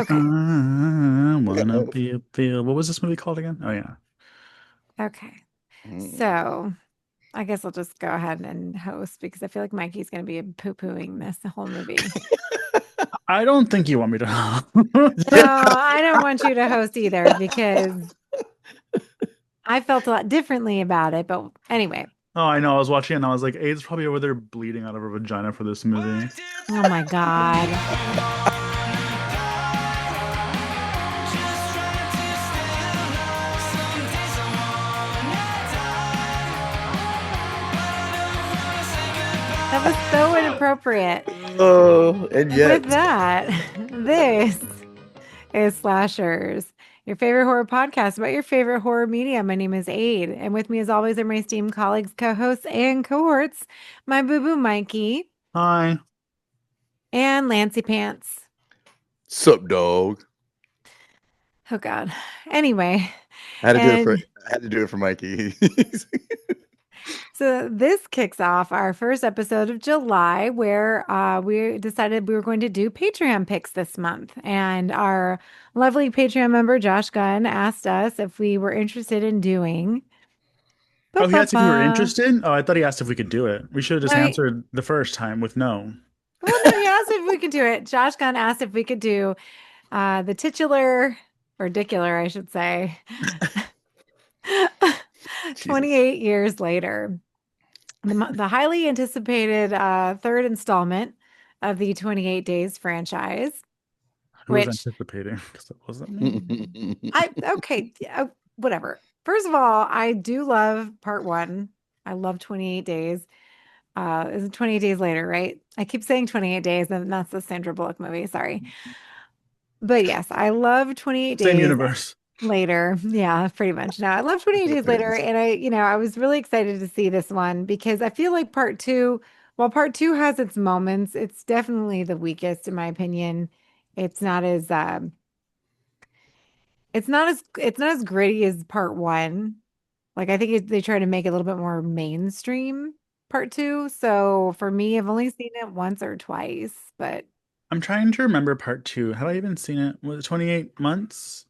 Okay. I wanna Yeah. be a feel. What was this movie called again? Oh yeah. Okay. Mm. So I guess I'll just go ahead and host because I feel like Mikey's going to be poo-pooing this whole movie. I don't think you want me to. No, I don't want you to host either because I felt a lot differently about it. But anyway, Oh, I know. I was watching it and I was like, Aid's probably over there bleeding out of her vagina for this movie. oh my God. That was so inappropriate. Oh, and With yet. that, this is Slashers, your favorite horror podcast about your favorite horror media. My name is Aid, and with me, as always, are my esteemed colleagues, co-hosts, and cohorts, my boo-boo Mikey Hi. and Lancy Pants. Sup, dog? Oh God. Anyway, I had to do it for and I had to do it for Mikey. so this kicks off our first episode of July, where we decided we were going to do Patreon picks this month. And our lovely Patreon member, Josh Gunn, asked us if we were interested in doing. Oh, he asked if you were Ba-ba-ba. interested? Oh, I thought he asked if we could do it. We should have just No, answered the first time with no. well, no, he asked if we could do it. Josh Gunn asked if we could do the titular, or dicular, I should say, Jesus. 28 years later. The highly anticipated third installment of the 28 Days franchise, Who was which anticipating? Because it wasn't me. okay, yeah, whatever. First of all, I do love part one. I love 28 Days. Is it 28 Days Later, right? I keep saying 28 Days, and that's the Sandra Bullock movie. Sorry. But yes, I love 28 Same Days universe. Later. Yeah, pretty much. No, I love 28 Days Later. Depends. And I was really excited to see this one because I feel like part two, while part two has its moments, it's definitely the weakest in my opinion. It's not as it's not as gritty as part one. Like I think they try to make it a little bit more mainstream part two. So for me, I've only seen it once or twice, but I'm trying to remember part two. Have I even seen it? Was it 28 months?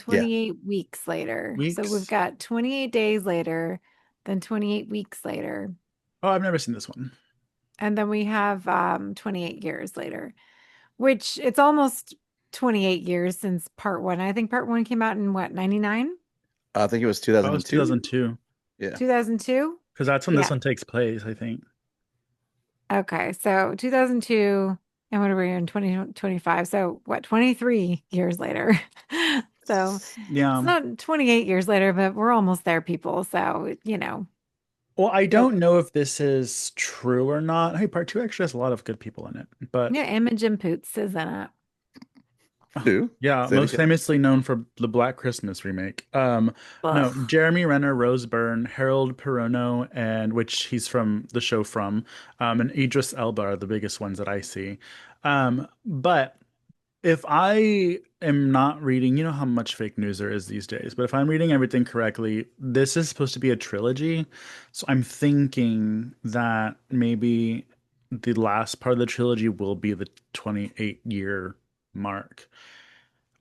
Yeah. 28 weeks later. So we've Weeks? got 28 days later, then 28 weeks later, Oh, I've never seen this one. and then we have 28 years later, which it's almost 28 years since part one. I think part one came out in what, 99? I think it was Oh, it's 2002. 2002. Yeah. 2002? Because that's when this Yeah. one takes place, I think. Okay. So 2002, and what are we in 2025? So what, 23 years later? So it's Yeah. not 28 years later, but we're almost there, people. So. Well, I You'll don't know if this is true or not. Hey, part two actually has a lot of good people in it. But Yeah, Imogen Poots is in it. Who? yeah, Say it most again. famously known for the Black Christmas remake. No, Ugh. Jeremy Renner, Rose Byrne, Harold Perrineau, and which he's from the show from, and Idris Elba are the biggest ones that I see. But if I am not reading, you know how much fake news there is these days, but if I'm reading everything correctly, this is supposed to be a trilogy. So I'm thinking that maybe the last part of the trilogy will be the 28-year mark.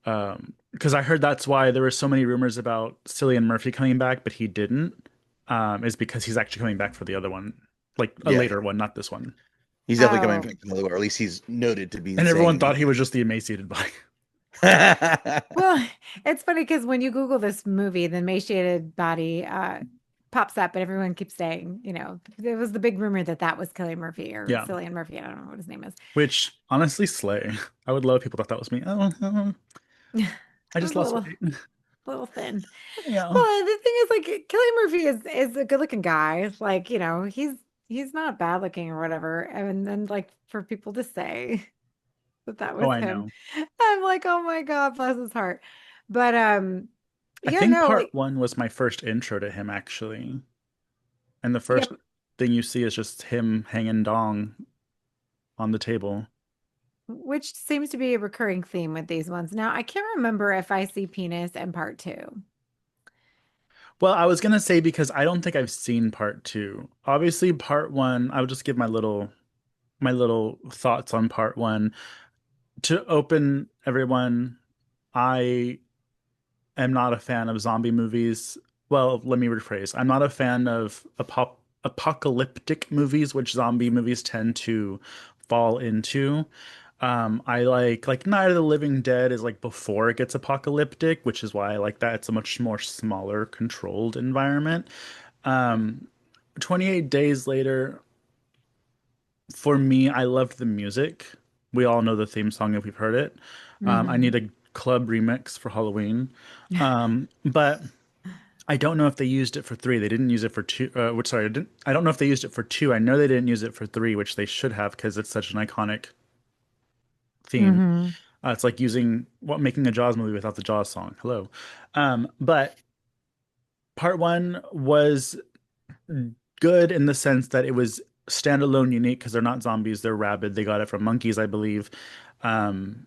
Because I heard that's why there were so many rumors about Cillian Murphy coming back, but he didn't. Is because he's actually coming back for the other one, like a Yeah. later one, not this one. He's definitely coming Oh, back to another one, or at least he's noted to be And everyone saying thought he was just the emaciated body. well, it's funny because when you Google this movie, the emaciated body pops up, and everyone keeps saying, there was the big rumor that that was Cillian Murphy or Yeah. Cillian Murphy. I don't know what his name is. Which honestly slay. I would love if people thought that was me. Oh, I I just was a lost little, weight. little thin. Yeah. Well, the thing is, like, Cillian Murphy is a good looking guy. Like, he's not bad looking or whatever. And then, like, for people to say that Oh, was I him, know. I'm like, oh my God, bless his heart. But I yeah, think no, part like, one was my first intro to him, actually. And the yeah, first thing you see is just him hanging dong on the table. which seems to be a recurring theme with these ones. Now, I can't remember if I see penis in part two. Well, I was gonna say because I don't think I've seen part two. Obviously, part one, I would just give my little thoughts on part one. To open everyone, I am not a fan of zombie movies. Well, let me rephrase. I'm not a fan of apocalyptic movies, which zombie movies tend to fall into. I like Night of the Living Dead is like before it gets apocalyptic, which is why I like that. It's a much more smaller, controlled environment. Um, 28 Days Later, for me, I loved the music. We all know the theme song if we've heard it. I Hmm. need a club remix for Halloween. But I don't know if they used it for three. They didn't use it for two. Which sorry, I don't know if they used it for two. I know they didn't use it for three, which they should have because it's such an iconic theme. Hmm. It's like using what making a Jaws movie without the Jaws song. Hello. But part one was good in the sense that it was standalone, unique because they're not zombies, they're rabid. They got it from monkeys, I believe. And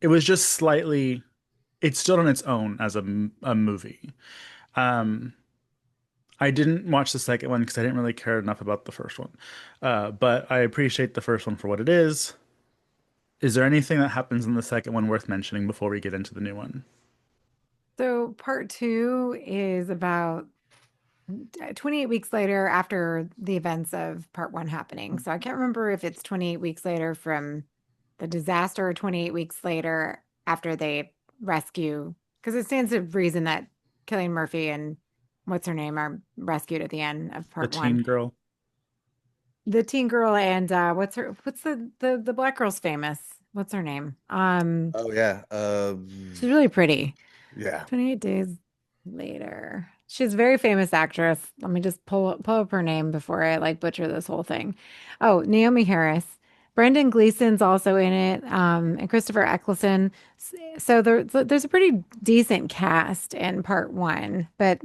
it was just slightly, it stood on its own as a movie. Um, I didn't watch the second one because I didn't really care enough about the first one. But I appreciate the first one for what it is. Is there anything that happens in the second one worth mentioning before we get into the new one? So part two is about 28 weeks later after the events of part one happening. So I can't remember if it's 28 weeks later from the disaster or 28 weeks later after they rescue, because it stands to reason that Killian Murphy and what's her name are rescued at the end of The part one. teen girl? The teen girl and what's the black girl's famous? What's her name? Oh yeah. She's really pretty. Yeah. 28 days later. She's a very famous actress. Let me just pull up her name before I like butcher this whole thing. Oh, Naomi Harris. Brendan Gleeson's also in it, and Christopher Eccleston. So there's a pretty decent cast in part one. But,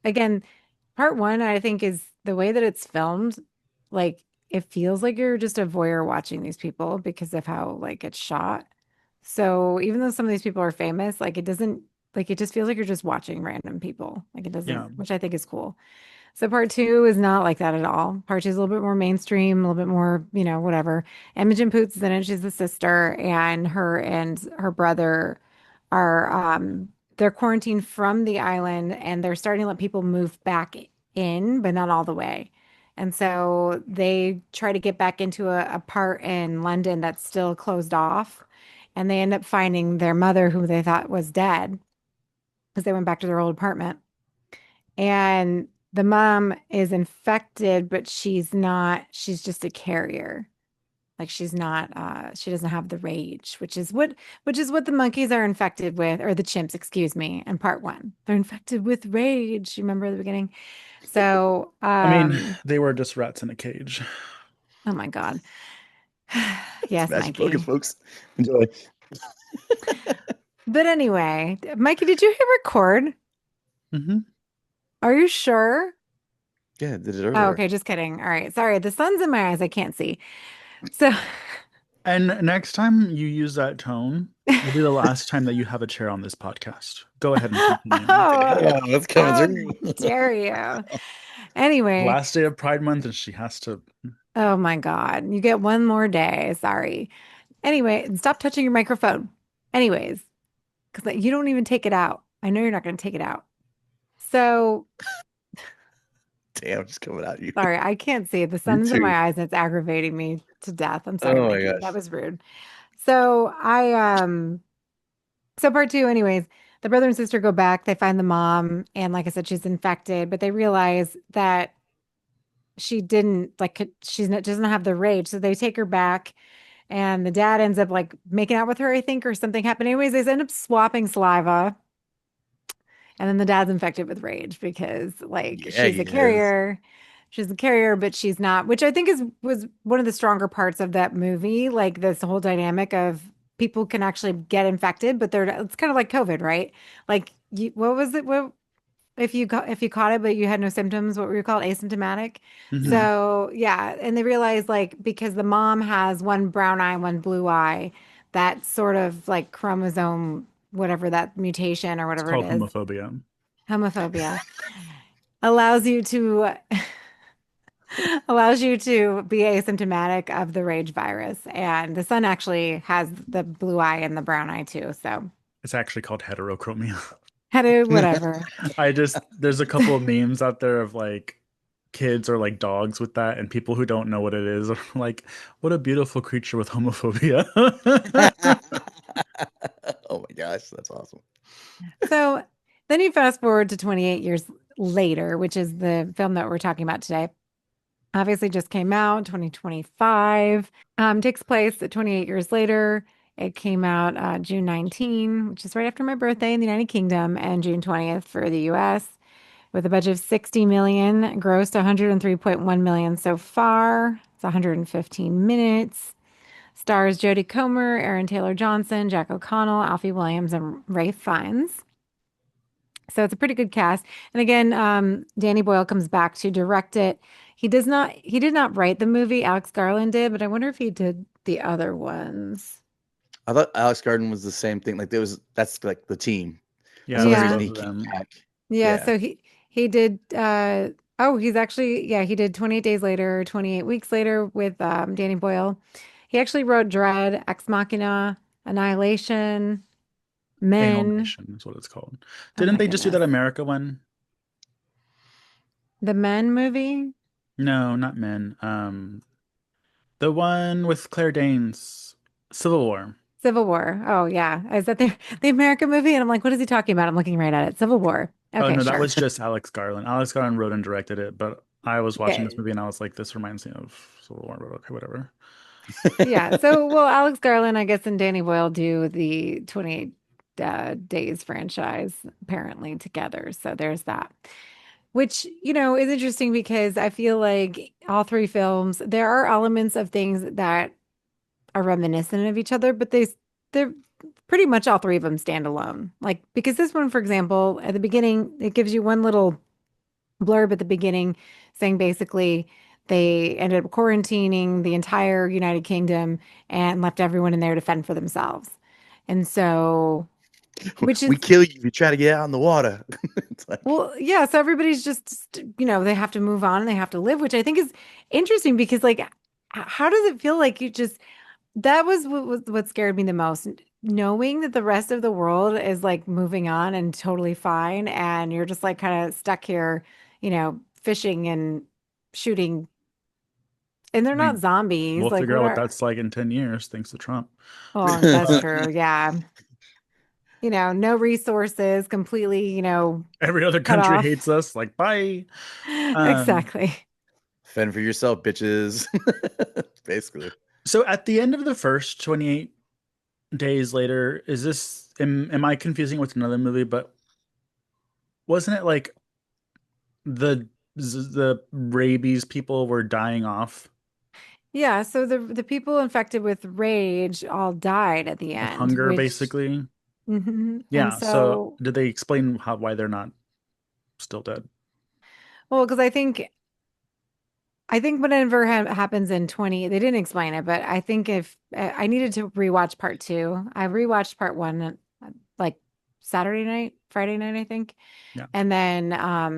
again, part one, I think, is the way that it's filmed. Like, it feels like you're just a voyeur watching these people because of how, like, it's shot. So even though some of these people are famous, like, it doesn't like it just feels like you're just watching random people. Like it Yeah. doesn't, which I think is cool. So part two is not like that at all. Part two is a little bit more mainstream, a little bit more, whatever. Imogen Poots is in it. She's the sister, and her brother are they're quarantined from the island and they're starting to let people move back in, but not all the way. And so they try to get back into a part in London that's still closed off. And they end up finding their mother, who they thought was dead, because they went back to their old apartment. And the mom is infected, but she's not, she's just a carrier. Like she's not she doesn't have the rage, which is what the monkeys are infected with, or the chimps, excuse me, in part one. They're infected with rage. You remember the beginning? So, I mean, they were just rats in a cage. oh my God. It's Yes, magic focus, Mikey. folks. Enjoy. But anyway, Mikey, did you hit record? Hmm. Are you sure? Yeah, did it Oh, earlier. okay, just kidding. All right. Sorry, the sun's in my eyes. I can't see. So, And next time you use that tone, will be the last time that you have a chair on this podcast. Go ahead and continue. oh, Damn, that's coming how through. dare you? Anyway, Last day of Pride Month, and she has to. oh my God, you get one more day. Sorry. Anyway, and stop touching your microphone. Anyways, because you don't even take it out. I know you're not going to take it out. So, Damn, just coming at you. sorry, I can't see. The Me sun's in too. my eyes and it's aggravating me to death. I'm sorry, Oh my Mikey. That gosh. was rude. So, so part two, anyways, the brother and sister go back. They find the mom, and like I said, she's infected, but they realize that she didn't like she's not doesn't have the rage, so they take her back, and the dad ends up like making out with her, I think, or something happened. Anyways, they end up swapping saliva, and then the dad's infected with rage because like Yeah, he is. she's a carrier, but she's not, which I think is was one of the stronger parts of that movie, like this whole dynamic of people can actually get infected, but they're it's kind of like COVID, right? Like what was it? What if you caught it but you had no symptoms, what were you called? Asymptomatic. Hmm. So yeah, and they realized like because the mom has one brown eye, one blue eye, that sort of like chromosome, whatever that mutation or It's whatever it called is, homophobia. homophobia, allows you to allows you to be asymptomatic of the rage virus. And the sun actually has the blue eye and the brown eye too. So, It's actually called heterochromia. how to whatever. There's a couple of memes out there of like kids or like dogs with that, and people who don't know what it is are like, what a beautiful creature with homophobia. Oh my gosh, that's awesome. So then you fast forward to 28 years later, which is the film that we're talking about today. Obviously just came out 2025. Takes place 28 years later. It came out June 19, which is right after my birthday in the United Kingdom, and June 20th for the US, with a budget of 60 million, grossed 103.1 million so far. It's 115 minutes. Stars Jodie Comer, Aaron Taylor Johnson, Jack O'Connell, Alfie Williams, and Ray Fiennes. So it's a pretty good cast. And again, Danny Boyle comes back to direct it. He did not write the movie. Alex Garland did, but I wonder if he did the other ones. I thought Alex Garden was the same thing. Like that's like the team. Yeah, So the that's Yeah. reason both he of came them. back. Yeah, Yeah. so he did oh, he's actually yeah, he did 28 Days Later, 28 Weeks Later with Danny Boyle. He actually wrote Dread, Ex Machina, Annihilation, Anal Men. Nation is what it's called. Oh Didn't my they just do goodness. that America one? The Men movie? No, not Men. The one with Claire Danes, Civil War. Civil War. Oh yeah. Is that the American movie? And I'm like, what is he talking about? I'm looking right at it. Civil War. Oh Okay, no, that sure. was just Alex Garland. Alex Garland wrote and directed it, but I was watching Yeah. this movie and I was like, this reminds me of Civil War, but okay, whatever. Yeah. So, well, Alex Garland, I guess, and Danny Boyle do the 28 Days franchise apparently together. So there's that. Which, is interesting because I feel like all three films, there are elements of things that are reminiscent of each other, but they're pretty much all three of them stand alone. Like, because this one, for example, at the beginning, it gives you one little blurb at the beginning saying basically they ended up quarantining the entire United Kingdom and left everyone in there to fend for themselves. And so, which We is, kill you if you try to get out in the water. It's like well, yeah, so everybody's just, they have to move on and they have to live, which I think is interesting because, like, how does it feel like that was what scared me the most, knowing that the rest of the world is like moving on and totally fine, and you're just like kind of stuck here, fishing and shooting, and they're I not mean, zombies. we'll Like, figure what out what are? that's like in 10 years, thanks to Trump. Oh, that's But true. Yeah, no resources, completely, every other cut country off. hates us. Like, bye. Um, Exactly. fend for yourself, bitches. Basically. so at the end of the first 28 days later, am I confusing with another movie? But wasn't it like the rabies people were dying off, Yeah, so the people infected with rage all died at the with end, hunger, which basically? and Yeah. So so did they explain why they're not still dead? well, because I think whenever happens in 20, they didn't explain it, but I think if I needed to rewatch part two, I rewatched part one like Saturday night, Friday night, I think. Yeah. And then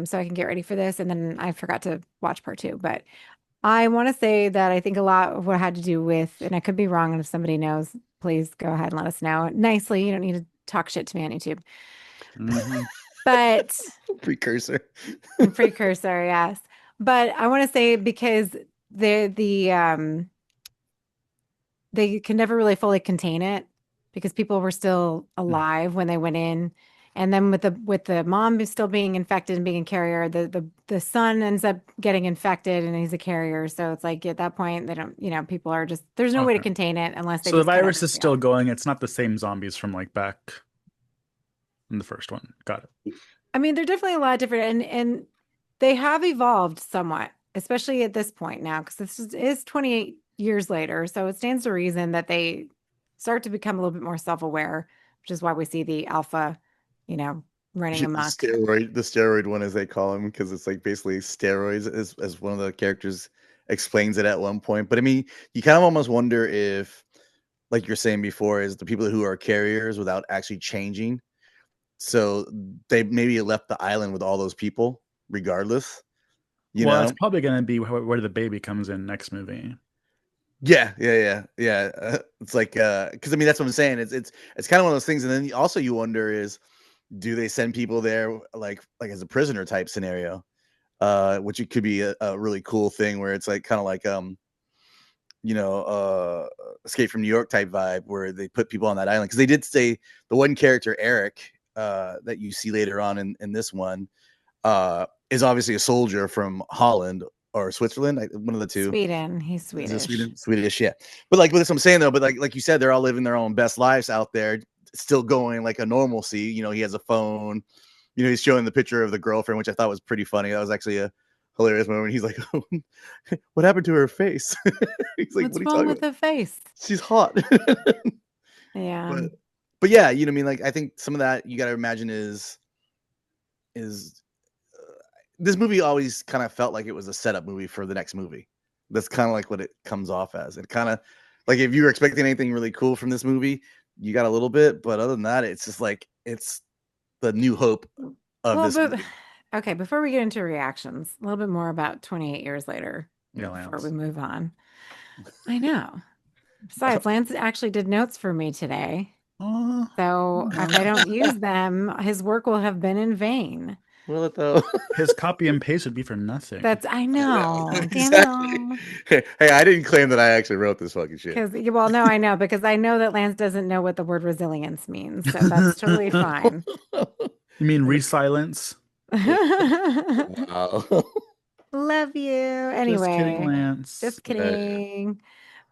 so I can get ready for this. And then I forgot to watch part two. But I want to say that I think a lot of what had to do with, and I could be wrong, and if somebody knows, please go ahead and let us know nicely. You don't need to talk shit to me on YouTube. Hmm. But Precursor. precursor, yes. But I want to say because the they can never really fully contain it because people were still alive when they went in. And then with the mom still being infected and being a carrier, the son ends up getting infected and he's a carrier. So it's like at that point they don't, people are just there's no way to Okay. contain it unless they So the just cut virus is everybody still off. going. It's not the same zombies from like back in the first one. Got it. I mean, they're definitely a lot different and they have evolved somewhat, especially at this point now, because is 28 years later. So it stands to reason that they start to become a little bit more self-aware, which is why we see the alpha, you know, running amok. The steroid one, as they call him, because it's like basically steroids, as one of the characters explains it at one point. But I mean, you kind of almost wonder if, like you're saying before, is the people who are carriers without actually changing. So they maybe left the island with all those people, regardless. you Well, it's know? probably going to be where the baby comes in next movie. Yeah. It's like because I mean that's what I'm saying. It's kind of one of those things, and then also you wonder is do they send people there like as a prisoner type scenario, which it could be a really cool thing where it's like kind of like Escape from New York type vibe where they put people on that island because they did say the one character Eric that you see later on in this one is obviously a soldier from Holland or Switzerland, one of the two. Sweden. He's Is it Swedish. Sweden? Swedish, yeah. But like, but that's what I'm saying though. But like you said, they're all living their own best lives out there, still going like a normalcy. He has a phone. He's showing the picture of the girlfriend, which I thought was pretty funny. That was actually a hilarious moment. He's like, oh, "What happened to her face?" He's like, "What What's are you wrong talking with about? the face? She's hot." Yeah. but but yeah, you know what I mean. Like, I think some of that you got to imagine is this movie always kind of felt like it was a setup movie for the next movie. That's kind of like what it comes off as. It kind of like if you were expecting anything really cool from this movie, you got a little bit, but other than that, it's just like it's the new hope of Well, this but movie. okay, before we get into reactions, a little bit more about 28 years later Yeah, before we Lance. move on. I know. Besides, Lance actually did notes for me today. Oh, So if I don't use them, his work will have been in vain. Will it though? his copy and paste would be for nothing. I I know know. Damn it exactly. all. Hey, I didn't claim that I actually wrote this fucking shit. Because, well, no, I know because I know that Lance doesn't know what the word resilience means. So that's totally fine. You mean resilience? Wow. Love you. Just kidding, Anyway, Lance. just kidding.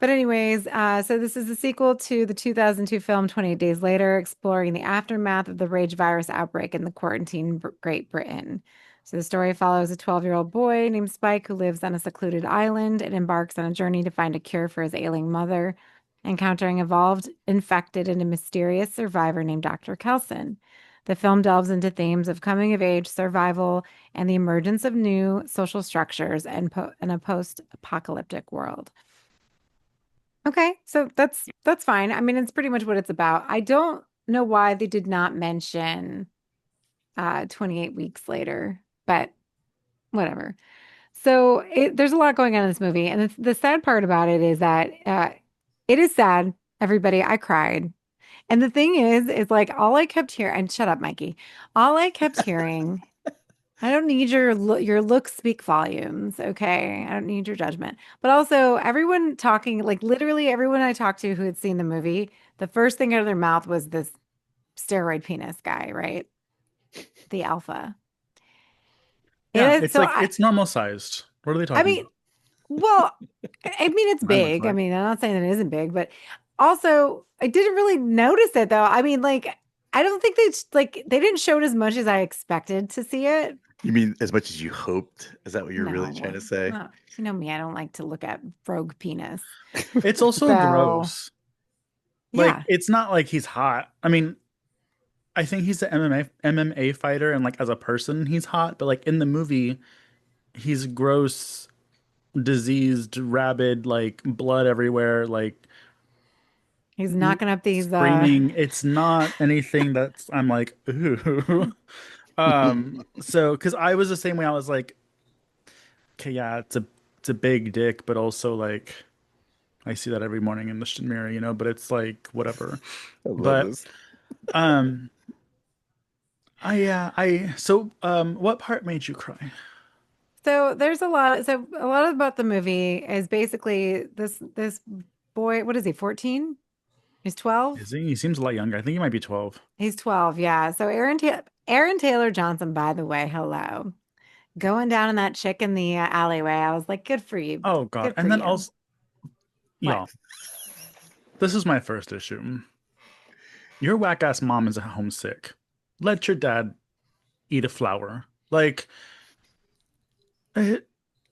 But anyways, so this is the sequel to the 2002 film 28 Days Later, exploring the aftermath of the rage virus outbreak in the quarantine Great Britain. So the story follows a 12-year-old boy named Spike who lives on a secluded island and embarks on a journey to find a cure for his ailing mother, encountering evolved, infected, and a mysterious survivor named Dr. Kelson. The film delves into themes of coming of age, survival, and the emergence of new social structures in a post-apocalyptic world. Okay, so that's fine. I mean, it's pretty much what it's about. I don't know why they did not mention 28 weeks later, but whatever. So there's a lot going on in this movie, and the sad part about it is that it is sad. Everybody, I cried. And the thing is like all I kept hearing, and shut up, Mikey. All I kept hearing, I don't need your looks speak volumes, okay? I don't need your judgment. But also everyone talking, like literally everyone I talked to who had seen the movie, the first thing out of their mouth was this steroid penis guy, right? The alpha. It Yeah, is it's so like it's normal sized. What are they I talking mean, about? well, I mean it's Mine looks big. I like. mean, I'm not saying that it isn't big, but also I didn't really notice it though. I mean, like I don't think they didn't show it as much as I expected to see it. You mean as much as you hoped? Is that what you're really trying No, to say? no. You know me, I don't like to look at rogue penis. It's also So, gross. Like yeah, it's not like he's hot. I mean, I think he's an MMA fighter, and like as a person, he's hot. But like in the movie, he's gross, diseased, rabid, like blood everywhere, like he's knocking up these screaming. It's not anything that's I'm like ooh. So because I was the same way. I was like, okay, yeah, it's a big dick, but also like I see that every morning in the mirror, But it's like whatever. I love But this. um, what part made you cry? so there's a lot about the movie is basically this boy, what is he, 14? He's 12? Is he? He seems a lot younger. I think he might be 12. He's 12, yeah. So Aaron Taylor Johnson, by the way, hello. Going down in that chick in the alleyway. I was like, good for you. Oh God. Good for And then you. also, What? y'all, this is my first issue. Your whack ass mom is homesick. Let your dad eat a flower. Like, eh,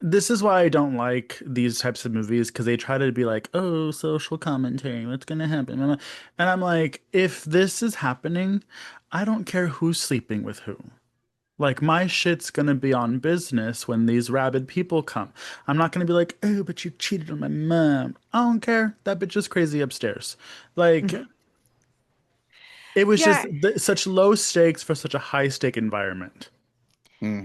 this is why I don't like these types of movies because they try to be like, oh, social commentary, what's gonna happen? And I'm like, if this is happening, I don't care who's sleeping with who. Like my shit's gonna be on business when these rabid people come. I'm not gonna be like, oh, but you cheated on my mom. I don't care. That bitch is crazy upstairs. Like it was just Yeah. such low stakes for such a high stake environment. Hmm.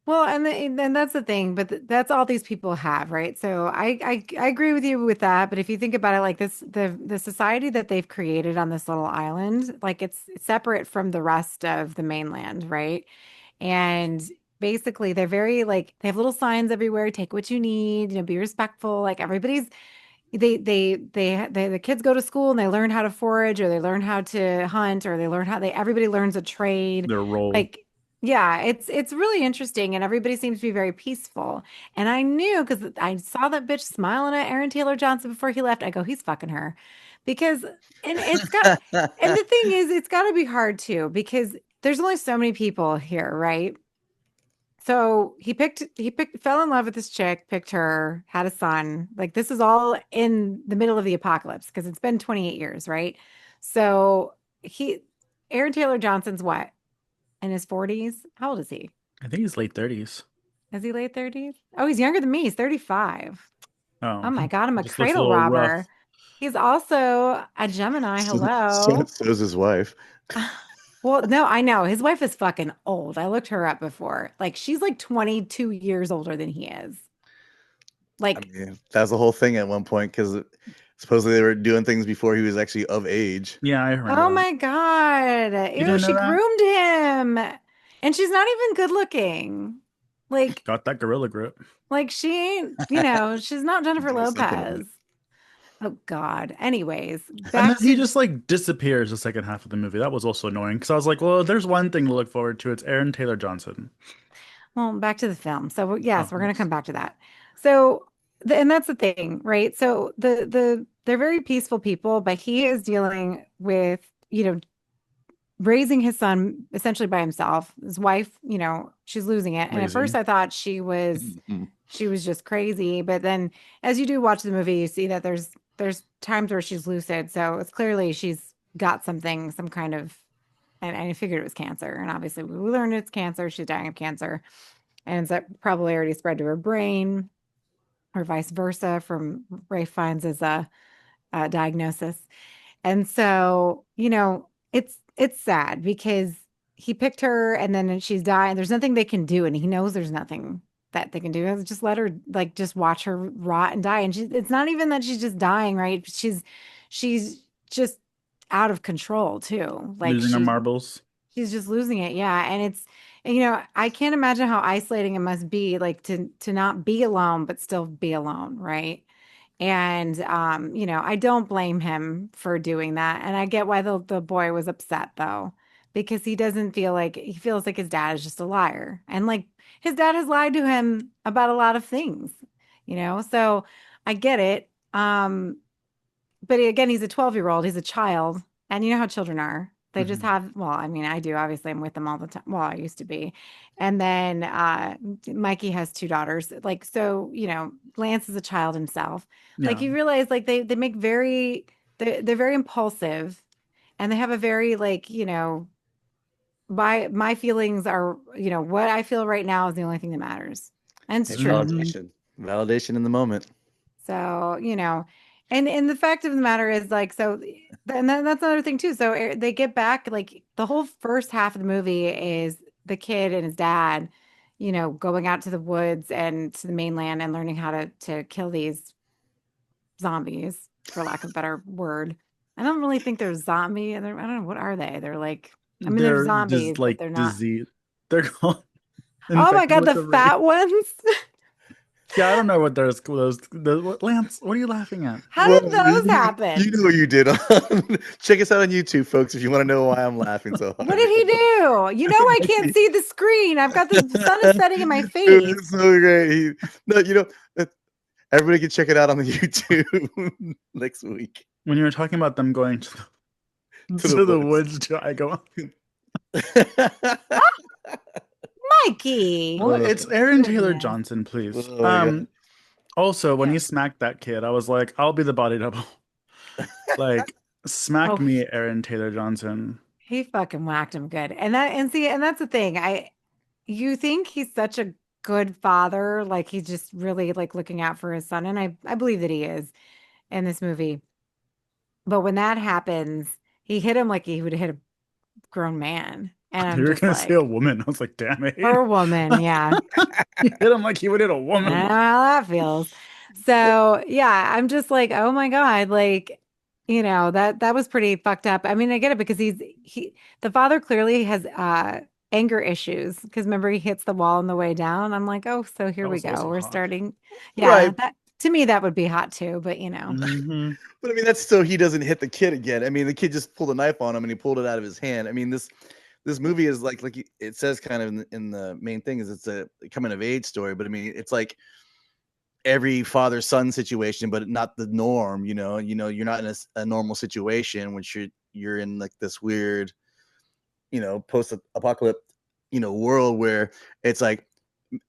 Well, and that's the thing, but that's all these people have, right? So I agree with you with that, but if you think about it like this, the society that they've created on this little island, like it's separate from the rest of the mainland, right? And basically they're very like they have little signs everywhere, take what you need, be respectful. Like everybody's the kids go to school and they learn how to forage or they learn how to hunt or they learn how they everybody learns a trade. Their role. Like yeah, it's really interesting and everybody seems to be very peaceful. And I knew because I saw that bitch smiling at Aaron Taylor Johnson before he left. I go, he's fucking her. Because and the thing is it's got to be hard too because there's only so many people here, right? So fell in love with this chick, picked her, had a son. Like this is all in the middle of the apocalypse because it's been 28 years, right? So he, Aaron Taylor Johnson's what? In his 40s? How old is he? I think he's late 30s. Is he late 30s? Oh, he's younger than me. He's 35. Oh Oh, my God, I'm a just looks a cradle little rough. robber. He's also a Gemini. So, Hello. so's his wife. Well, no, I know. His wife is fucking old. I looked her up before. Like she's like 22 years older than he is. I Like mean, that was the whole thing at one point because supposedly they were doing things before he was actually of age. Yeah, I remember oh that. my God. You Ew, didn't she know that? groomed him. And she's not even good looking. Like, Got that gorilla grip. she ain't, she's not Jennifer There's something on Lopez. it. Oh God. Anyways, And then back he to just like disappears the second half of the movie. That was also annoying because I was like, well, there's one thing to look forward to. It's Aaron Taylor Johnson. back to the film. So yes, Oh, we're going to yes. come back to that. So and that's the thing, right? So they're very peaceful people, but he is dealing with, raising his son essentially by himself. His wife, she's losing it. And at first Lazy. I thought she was just crazy, but then as you do watch the movie, you see that there's times where she's lucid. So it's clearly she's got something, some kind of and I figured it was cancer. And obviously we learned it's cancer. She's dying of cancer. And it's probably already spread to her brain or vice versa from Ray finds as a diagnosis. And so, it's sad because he picked her and then she's dying. There's nothing they can do, and he knows there's nothing that they can do. Just let her like just watch her rot and die. And it's not even that she's just dying, right? She's just out of control too. Like Losing our marbles. she's just losing it. Yeah. And I can't imagine how isolating it must be like to not be alone, but still be alone, right? And I don't blame him for doing that. And I get why the boy was upset though, because he feels like his dad is just a liar. And like his dad has lied to him about a lot of things, So I get it. But again, he's a 12-year-old, he's a child, and you know how children are. They just Hmm. have, well, I mean, I do. Obviously, I'm with them all the time. Well, I used to be. And then Mikey has two daughters. Like, so, Lance is a child himself. Like Yeah. you realize like they make they're very impulsive and they have a very like, my feelings are, what I feel right now is the only thing that matters. And it's Hey, true. Hmm. validation in the moment. So, and the fact of the matter is like, so, and then that's another thing too. So they get back, like the whole first half of the movie is the kid and his dad, going out to the woods and to the mainland and learning how to kill these zombies, for lack of a better word. I don't really think they're zombie. I don't know. What are they? They're like, I mean, they're They're zombies, just but like they're not. disease. They're called Oh my infected God, with the the race. fat ones. Yeah, I don't know what Lance, what are you laughing at? How Well, did those you happen? know what you did. Check us out on YouTube, folks, if you want to know why I'm laughing so What did hard. he do? I can't Mikey. see the screen. I've got the sun is setting in my Dude, face. it's so great. No, everybody can check it out on the YouTube next week. When you were talking about them going to To the to the woods. woods, I go, Mikey. well, it's Aaron Taylor Goodness. Johnson, please. Oh my god. Also, when Yeah. he smacked that kid, I was like, I'll be the body double. Like, smack Oh, me, Aaron Taylor Johnson. he fucking whacked him good. And that's the thing. You think he's such a good father, like he's just really like looking out for his son. And I believe that he is in this movie. But when that happens, he hit him like he would hit a grown man. And I'm You were just gonna say a like, woman. I was like, damn or it. a woman, yeah. You hit him like he would hit a I don't know woman. how that feels. So yeah, I'm just like, oh my God, like, that was pretty fucked up. I mean, I get it because the father clearly has anger issues because remember he hits the wall on the way down. I'm like, oh, so here That we was go. also We're hot. starting. Yeah, Right. that to me that would be hot too, but Hmm. But I mean, that's so he doesn't hit the kid again. I mean, the kid just pulled a knife on him and he pulled it out of his hand. I mean, this movie is like it says kind of in the main thing is it's a coming of age story, but I mean, it's like every father son situation, but not the norm. You're not in a normal situation, which you're in like this weird, post apocalypse, world where it's like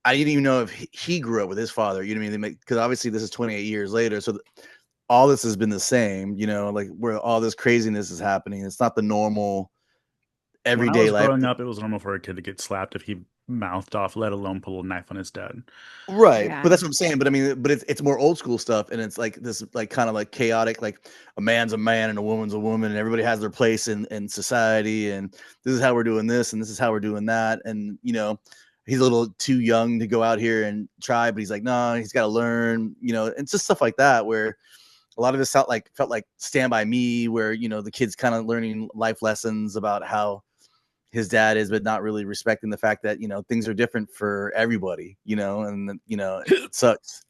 I didn't even know if he grew up with his father. You know what I mean? Because obviously this is 28 years later, so all this has been the same. Like where all this craziness is happening. It's not the normal When I everyday was life. growing up, it was normal for a kid to get slapped if he mouthed off, let alone pull a knife on his dad. Right, but yeah. that's what I'm saying. But I mean, but it's more old school stuff, and it's like this, like kind of like chaotic. Like a man's a man and a woman's a woman, and everybody has their place in society. And this is how we're doing this, and this is how we're doing that. And he's a little too young to go out here and try, but he's like, no, he's got to learn. It's just stuff like that where a lot of this felt like Stand by Me, where the kid's kind of learning life lessons about how his dad is, but not really respecting the fact that things are different for everybody, and it sucks.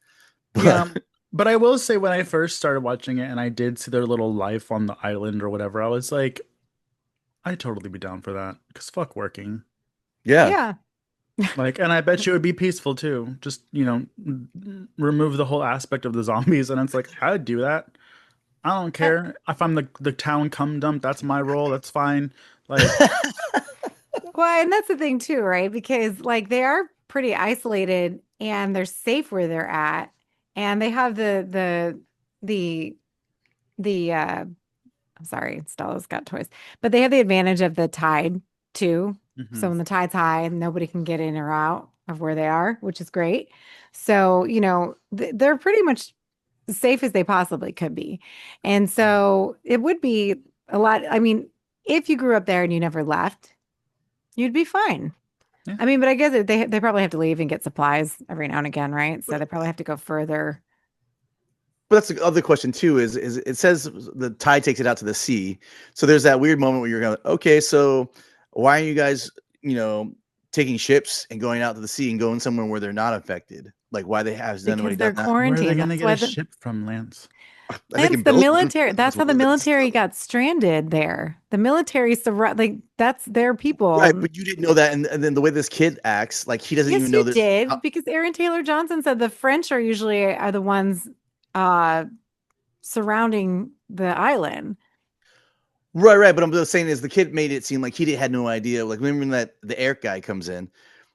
Yeah. But But I will say when I first started watching it and I did see their little life on the island or whatever, I was like, I'd totally be down for that. Because fuck working. yeah, Yeah. Like, and I bet you it would be peaceful too. Just, remove the whole aspect of the zombies. And it's like, I'd do that. I don't Uh, care. If I'm the town cum dump, that's my role. That's fine. Like, Well, and that's the thing too, right? Because like they are pretty isolated and they're safe where they're at. And they have the the I'm sorry, Stella's got toys. But they have the advantage of the tide too. So mhm. when the tide's high, nobody can get in or out of where they are, which is great. So, they're pretty much as safe as they possibly could be. And so it would be a lot. I mean, if you grew up there and you never left, you'd be fine. Yeah. I mean, but I guess they probably have to leave and get supplies every now and again, right? So they probably have to go further. but that's the other question too. Is it says the tide takes it out to the sea, so there's that weird moment where you're going, okay, so why are you guys, you know, taking ships and going out to the sea and going somewhere where they're not affected? Like why they has Because anybody they're done that? Where are they quarantined. going to That's get why a the ship from, Lance? They Lance, can the build one. military, that's how the But military still. got stranded there. The military surround like that's their Right, people. but you didn't know that, and then the way this kid acts, like he doesn't even Yes, know you this. did, because Aaron Taylor Johnson said the French are usually are the ones uh surrounding the island. Right. But I'm just saying is the kid made it seem like had no idea. Like remember when that the Eric guy comes in,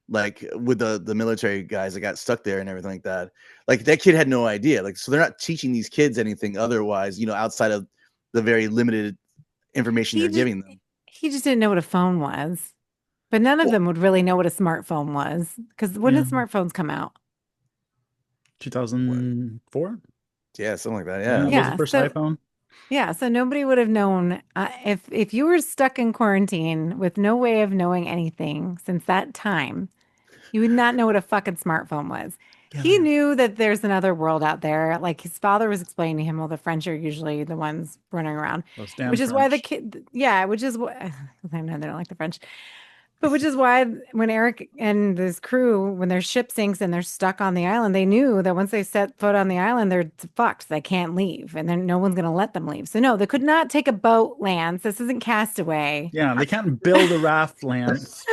like with the military guys that got stuck there and everything like that. Like that kid had no idea. Like so they're not teaching these kids anything otherwise, outside of the very limited information He they're just giving them. he just didn't know what a phone was. But none of Well, them would really know what a smartphone was. Because when Yeah. did smartphones come out? 2004? yeah, something like that. Yeah, Yeah. it was the Yeah, first so iPhone. yeah, so nobody would have known if you were stuck in quarantine with no way of knowing anything since that time. You would not know what a fucking smartphone was. He Yeah. knew that there's another world out there. Like his father was explaining to him, well, the French are usually the ones running around, Those damn which is why the French. kid, yeah, which is what I know they don't like the French, but which is why when Eric and his crew, when their ship sinks and they're stuck on the island, they knew that once they set foot on the island, they're fucked. They can't leave, and then no one's going to let them leave. So no, they could not take a boat, Lance. This isn't Castaway. Yeah, they can't build a raft, Lance.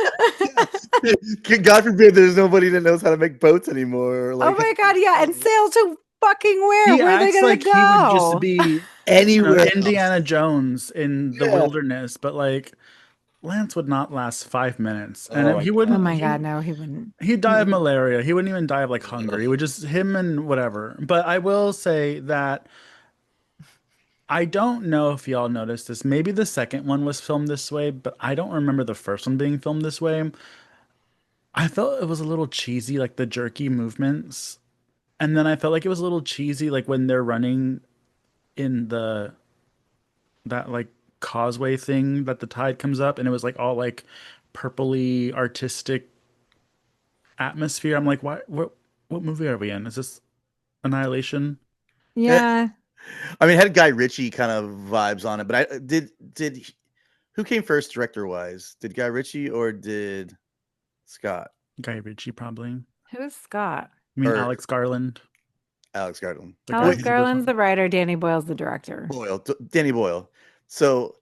God forbid there's nobody that knows how to make boats anymore. Or Oh like my God, yeah. And sail to fucking where? He Where are they acts gonna like he would just go? be, anywhere else. Indiana Jones in the Yeah. wilderness, but like Lance would not last 5 minutes, and Oh my he Oh wouldn't. my god. God, no, he wouldn't. He'd die of Mm-mm. malaria. He wouldn't even die of like hunger. He would just him and whatever. But I will say that I don't know if y'all noticed this. Maybe the second one was filmed this way, but I don't remember the first one being filmed this way. I felt it was a little cheesy, like the jerky movements. And then I felt like it was a little cheesy, like when they're running in that like causeway thing that the tide comes up, and it was like all like purpley artistic atmosphere. I'm like, why? What movie are we in? Is this Annihilation? Yeah. I mean, it had Guy Ritchie kind of vibes on it, but I did who came first director wise? Did Guy Ritchie or did Scott Guy Ritchie, probably. Who's Scott? I mean, or Alex Garland, Alex Garland? the guy Alex who Wait, did this Garland's one. the writer, Danny Boyle's the director. Danny Boyle. So,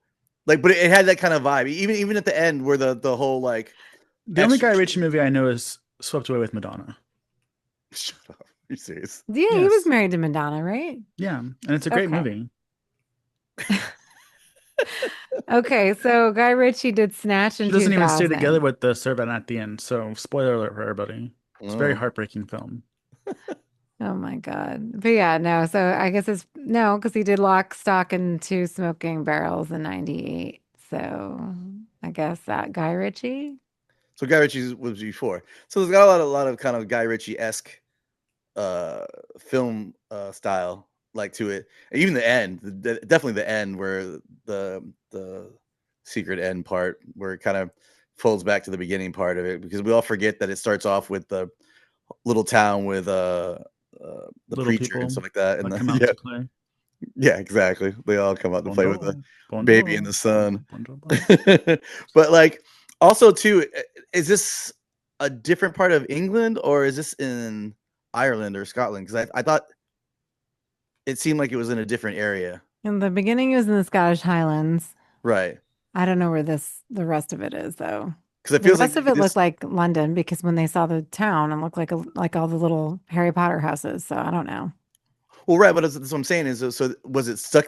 like, but it had that kind of vibe. Even at the end, where the whole like The only extra. Guy Ritchie movie I know is Swept Away with Madonna. Shut up. Are you serious? Yeah, he was Yes. married to Madonna, right? Yeah, and it's a great Okay. movie. Okay, so Guy Ritchie did Snatch in She doesn't even stay together 2000. with the servant at the end. So, spoiler alert for everybody. It's a very Oh. heartbreaking film. Oh my God. But yeah, no. So I guess it's no, because he did Lock, Stock, and Two Smoking Barrels in 98. So I guess that Guy Ritchie. So Guy Ritchie was before. So there's got a lot of kind of Guy Ritchie esque uh film style like to it. And even the end, definitely the end where the secret end part where it kind of folds back to the beginning part of it, because we all forget that it starts off with the little town with the Little preacher and people stuff like that, and that come out to play. yeah, exactly, they all come out to play with the Bonjour, baby in bonjour, the sun. bonjour, bonjour. But like also too, is this a different part of England or is this in Ireland or Scotland? Because I thought it seemed like it was in a different area. In the beginning, it was in the Scottish Highlands. Right. I don't know where the rest of it is though. Because it The feels like rest of maybe it looked this. like London because when they saw the town, it looked like all the little Harry Potter houses. So I don't know. Well, right, but that's what I'm saying is, so was it stuck?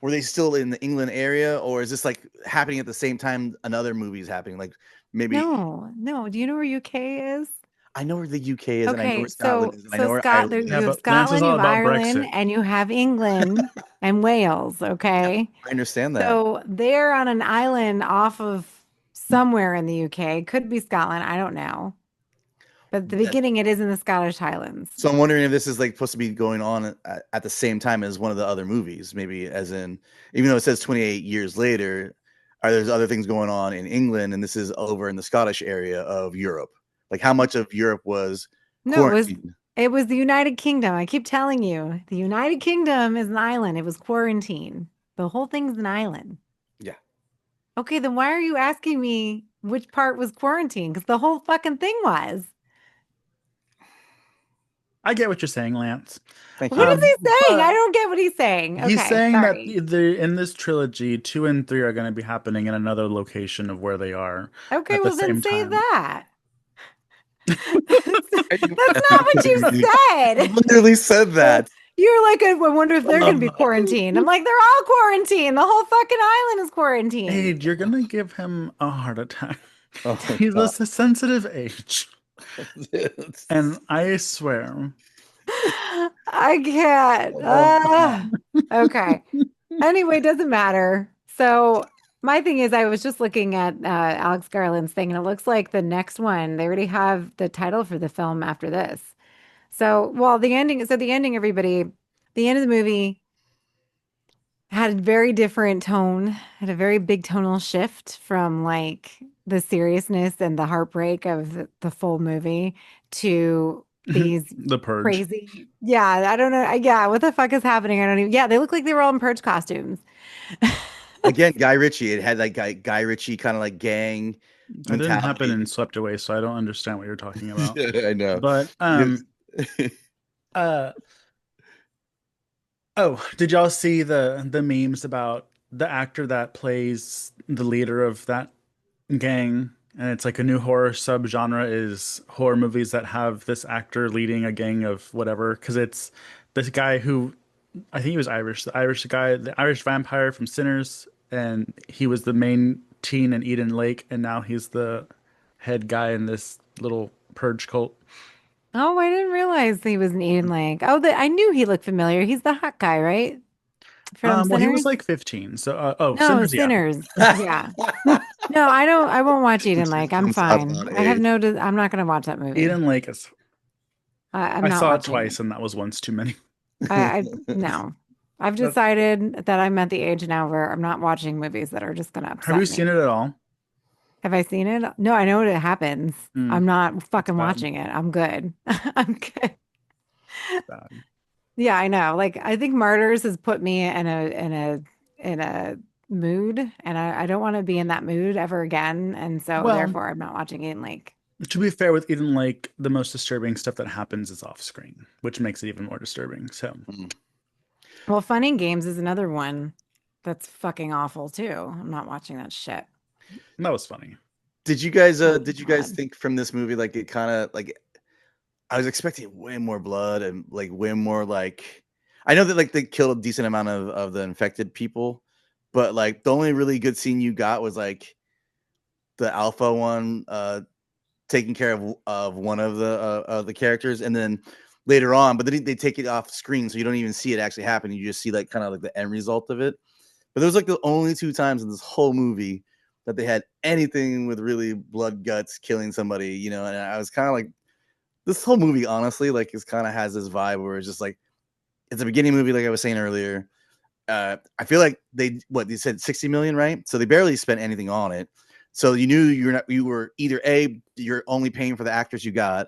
Were they still in the England area, or is this like happening at the same time another movie's happening? Like maybe No, no. Do you know where UK is? I know where the UK is, and I know Okay, where Scotland is, and I know where Scott, Ireland there Yeah, you is. have but Lance is Scotland, you all have about Ireland, Brexit. and you have England and Wales. Yeah, Okay, I understand that. so they're on an island off of somewhere in the UK. Could be Scotland. I don't know. But at the That beginning, it is in the Scottish Highlands. So I'm wondering if this is like supposed to be going on at the same time as one of the other movies, maybe as in, even though it says 28 years later, are there's other things going on in England and this is over in the Scottish area of Europe? Like how much of Europe was No, quarantined? it was the United Kingdom. I keep telling you, the United Kingdom is an island. It was quarantine. The whole thing's an island. Yeah. Okay, then why are you asking me which part was quarantine? Because the whole fucking thing was. I get what you're saying, Lance. Thank What you. is he saying? I But don't get what he's saying. he's Okay, saying that sorry. in this trilogy, 2 and 3 are going to be happening in another location of where they are Okay, at the well then same say time. that. That's not what you You said. literally said that. You're like, I wonder if they're going to be Uh, quarantined. I'm like, they're all quarantined. The whole fucking island is quarantined. Age, you're going to give him a heart attack. Oh my He's a god. sensitive age. And I swear. I can't. Oh god. Okay. Anyway, doesn't matter. So my thing is, I was just looking at Alex Garland's thing, and it looks like the next one, they already have the title for the film after this. So, well, the ending, everybody, the end of the movie had a very different tone, had a very big tonal shift from like the seriousness and the heartbreak of the full movie to these The Purge. crazy. Yeah, I don't know. Yeah, what the fuck is happening? I don't even. Yeah, they look like they were all in purge costumes. Again, Guy Ritchie. It had like Guy Ritchie kind of like gang That didn't happen mentality. in Swept Away, so I don't understand what you're talking about. I know. But Because uh oh, did y'all see the memes about the actor that plays the leader of that gang? And it's like a new horror subgenre is horror movies that have this actor leading a gang of whatever. Because it's this guy who I think he was Irish, the Irish guy, the Irish vampire from Sinners, and he was the main teen in Eden Lake, and now he's the head guy in this little purge cult. Oh, I didn't realize he was an Eden Lake. Oh, I knew he looked familiar. He's the hot guy, right? From Well, he was Sinners? like 15, so oh, No, Sinners, yeah. Sinners. Yeah. No, I don't. I won't watch Eden Lake. I'm sounds fine. about I have age. no. I'm not going to watch that movie. Eden Lake is. I'm I not saw it watching it. twice, and that was once too many. I no. I've But decided that I'm at the age now where I'm not watching movies that are just going to have you upset seen me. it at all? Have I seen it? No, I know what it happens. Mm, I'm not it's fucking bad. watching it. I'm good. I'm good. Bad. Yeah, I know. Like I think Martyrs has put me in a mood, and I don't want to be in that mood ever again. And so Well, therefore I'm not watching Eden Lake. to be fair, with Eden Lake, the most disturbing stuff that happens is off screen, which makes it even more disturbing. So Mm. Well, Fun and Games is another one that's fucking awful too. I'm not watching that shit. that was funny. Oh Did you guys God. think from this movie like it kind of like I was expecting way more blood and like way more like I know that like they killed a decent amount of the infected people, but like the only really good scene you got was like the alpha one taking care of one of the characters, and then later on, but then they take it off screen, so you don't even see it actually happen. You just see like kind of like the end result of it. But those like the only two times in this whole movie that they had anything with really blood guts killing somebody, you know. And I was kind of like, this whole movie, honestly, like, is kind of has this vibe where it's just like it's a beginning movie, like I was saying earlier. I feel like they said 60 million, right? So they barely spent anything on it. So you knew you were either you're only paying for the actors you got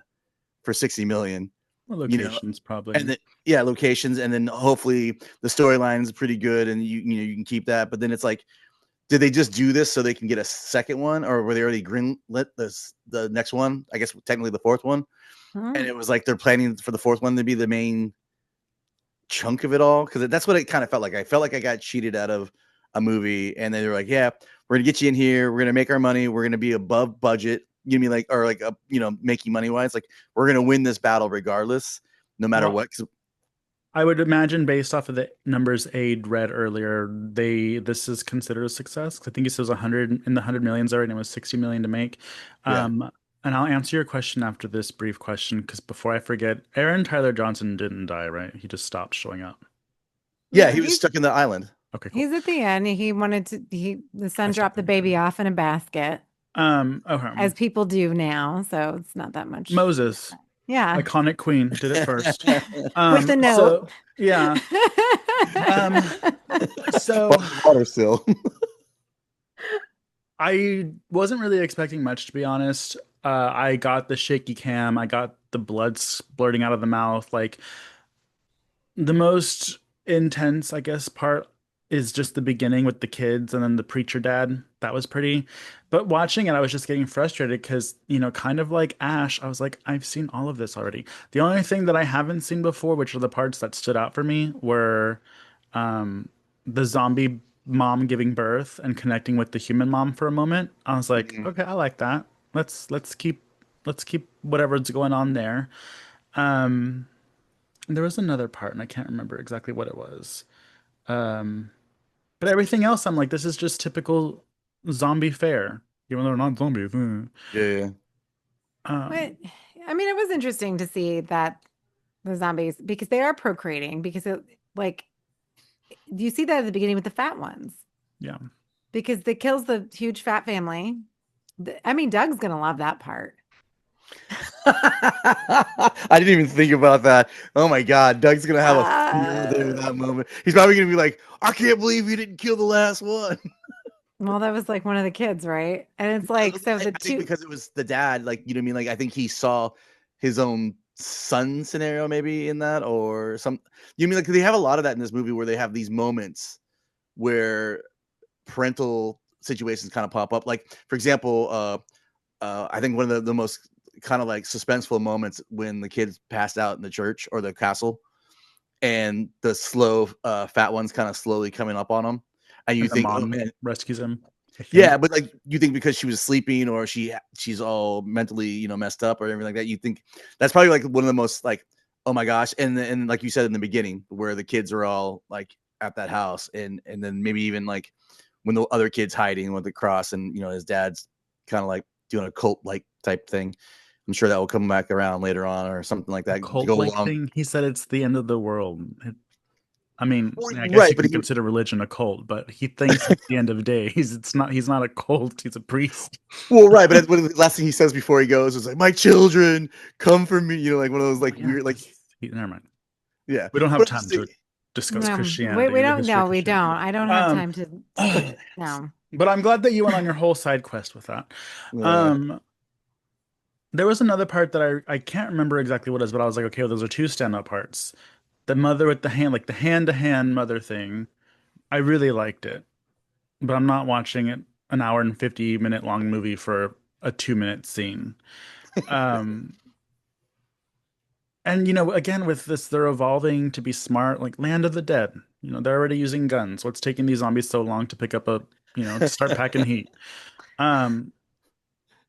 for 60 million, Well, you know, locations and probably. then yeah, locations, and then hopefully the storyline is pretty good, and you can keep that. But then it's like, did they just do this so they can get a second one, or were they already greenlit the next one? I guess technically the fourth one, Huh? and it was like they're planning for the fourth one to be the main chunk of it all, because that's what it kind of felt like. I felt like I got cheated out of a movie, and they were like, "Yeah, we're gonna get you in here. We're gonna make our money. We're gonna be above budget. You mean like, or like, making money wise, like we're gonna win this battle regardless, no matter Well, what." 'Cause- I would imagine based off of the numbers Aid read earlier, this is considered a success. 'Cause I think it says 100 in the 100 millions already, and it was 60 million to make. yeah, And I'll answer your question after this brief question, because before I forget, Aaron Tyler Johnson didn't die, right? He just stopped showing up. yeah, No, he was stuck in the island. Okay, cool. he's at the end. He wanted to the I son stopped dropped the paying attention. baby off in a basket, Okay. as people do now, so it's not that much. Moses, Yeah. iconic queen, did it first. With the note. So yeah. Um, so Water still. I wasn't really expecting much, to be honest. I got the shaky cam, I got the blood splurting out of the mouth. Like the most intense, I guess, part is just the beginning with the kids and then the preacher dad. That was pretty. But watching it, I was just getting frustrated because, kind of like Ash, I was like, I've seen all of this already. The only thing that I haven't seen before, which are the parts that stood out for me, were um, the zombie mom giving birth and connecting with the human mom for a moment. I was like, Mhm. okay, I like that. Let's keep whatever's going on there. Um, there was another part, and I can't remember exactly what it was. Um, but everything else, I'm like, this is just typical zombie fare, even though they're not zombies. Yeah, yeah. But Um, I mean, it was interesting to see that the zombies, because they are procreating, because it like you see that at the beginning with the fat ones, yeah. because it kills the huge fat family. I mean, Doug's gonna love that part. I didn't even think about that. Oh my god, Doug's gonna have a field day with Uh, that moment. He's probably gonna be like, "I can't believe you didn't kill the last one." well, that was like one of the kids, right? And it's like, so the I think two, because it was the dad, like, you know what I mean? Like, I think he saw his own son scenario maybe in that, or some. You mean like they have a lot of that in this movie where they have these moments where parental situations kind of pop up. Like, for example, I think one of the most kind of like suspenseful moments when the kids passed out in the church or the castle, and the slow fat one's kind of slowly coming up on them, and you And the think, oh mom man, rescues him, I think. yeah, but like you think because she was sleeping or she's all mentally messed up or everything like that, you think that's probably like one of the most like, oh my gosh. And like you said in the beginning where the kids are all like at that house, and then maybe even like when the other kids hiding with the cross, and his dad's kind of like doing a cult like type thing. I'm sure that will come back around later on or something like A that to go cult-like along. thing. He said it's the end of the world. I mean, Well, I guess right, you but can consider religion a cult, but he thinks it's the end of days. It's not. He's not a cult. He's a priest. well, right, but that's what the last thing he says before he goes is like, "My children, come for me." Like one of those Oh like yeah, weird like, because never mind. yeah. We don't have But I'm time just to saying, discuss no, we Christianity, the don't. history of No, we Christianity. don't. I don't have Um, time to. No. But I'm glad that you went on your whole side quest with that. Uh, Um, there was another part that I can't remember exactly what it is, but I was like, okay, well, those are two standout parts. The mother with the hand, like the hand-to-hand mother thing. I really liked it, but I'm not watching it an hour and 50-minute long movie for a 2-minute scene. Um, and again with this, they're evolving to be smart, like Land of the Dead. They're already using guns. What's taking these zombies so long to pick up to start packing heat? Um,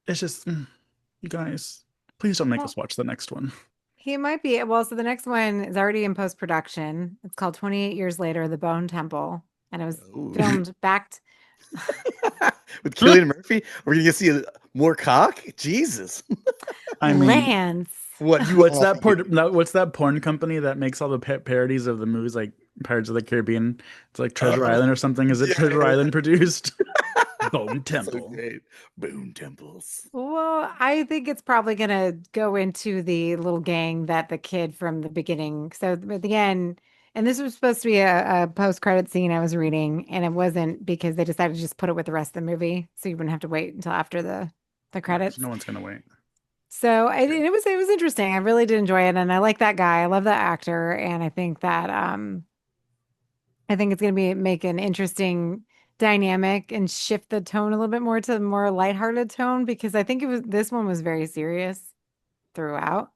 it's just, you guys, please don't make us Well, watch the next one. he might be. Well, so the next one is already in post-production. It's called 28 Years Later, The Bone Temple, and it was ooh. filmed back With Cillian Murphy, we're gonna see more cock. Jesus, I mean, Lance. what you what's all that think it porn? What's that porn company that makes all the parodies of the movies like Pirates of the Caribbean? It's like Treasure is? Island or something. Is it Treasure Yeah, Island produced? Bone that's so Temple. great. Boom temples. Well, I think it's probably going to go into the little gang that the kid from the beginning. So at the end, and this was supposed to be a post-credit scene I was reading, and it wasn't because they decided to just put it with the rest of the movie, so you wouldn't have to wait until after the Yeah, because credits. no one's gonna wait. So it was interesting. I really did enjoy it, and I like that guy. I love that actor, and I think it's going to be make an interesting dynamic and shift the tone a little bit more to a more lighthearted tone because I think this one was very serious throughout.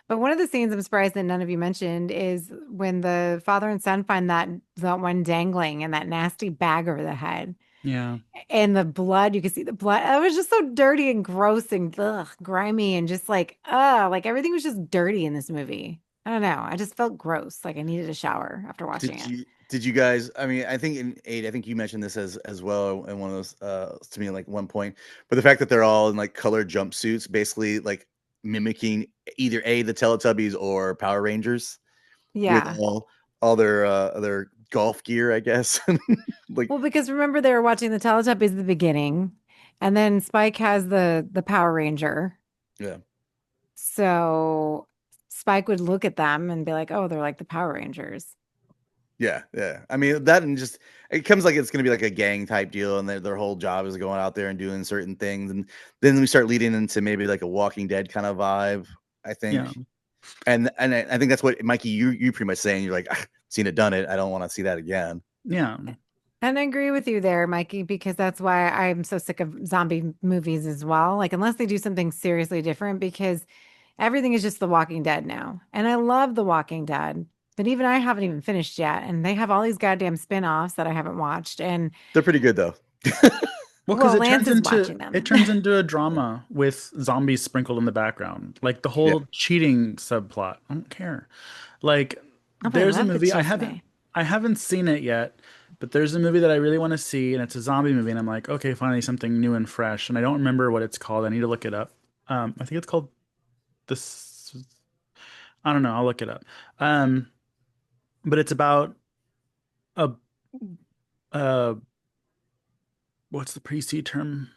But one of the scenes I'm surprised that none of you mentioned is when the father and son find that one dangling and that nasty bag over the head Yeah. and the blood. You can see the blood. It was just so dirty and gross and grimy and just like everything was just dirty in this movie. I don't know. I just felt gross. Like I needed a shower after watching it. Did you guys? I mean, I think in eight, I think you mentioned this as well in one of those to me like one point. But the fact that they're all in like colored jumpsuits, basically like mimicking either the Teletubbies or Power Rangers with Yeah. all their golf gear, I guess. Like Well, because remember they were watching the Teletubbies at the beginning, and then Spike has the Power Ranger. yeah. So Spike would look at them and be like, "Oh, they're like the Power Rangers." Yeah, yeah. I mean, that and just it comes like it's gonna be like a gang type deal, and their whole job is going out there and doing certain things, and then we start leading into maybe like a Walking Dead kind of vibe, I think. Yeah. And I think that's what Mikey you pretty much saying. You're like, "Ah, seen it, done it. I don't want to see that again." Yeah. And I agree with you there, Mikey, because that's why I'm so sick of zombie movies as well. Like, unless they do something seriously different, because everything is just The Walking Dead now. And I love The Walking Dead, but even I haven't even finished yet. And they have all these goddamn spin-offs that I haven't watched. And They're pretty good though. Well, because well, it Lance turns is into watching it them. turns into a drama with zombies sprinkled in the background, like the Yeah. whole cheating subplot. I don't care. Like, Oh, but I there's a love the movie chisme. I haven't seen it yet, but there's a movie that I really want to see, and it's a zombie movie, and I'm like, okay, finally something new and fresh, and I don't remember what it's called. I need to look it up. I think it's called this. I don't know. I'll look it up. Um, but it's about a uh, what's the PC term?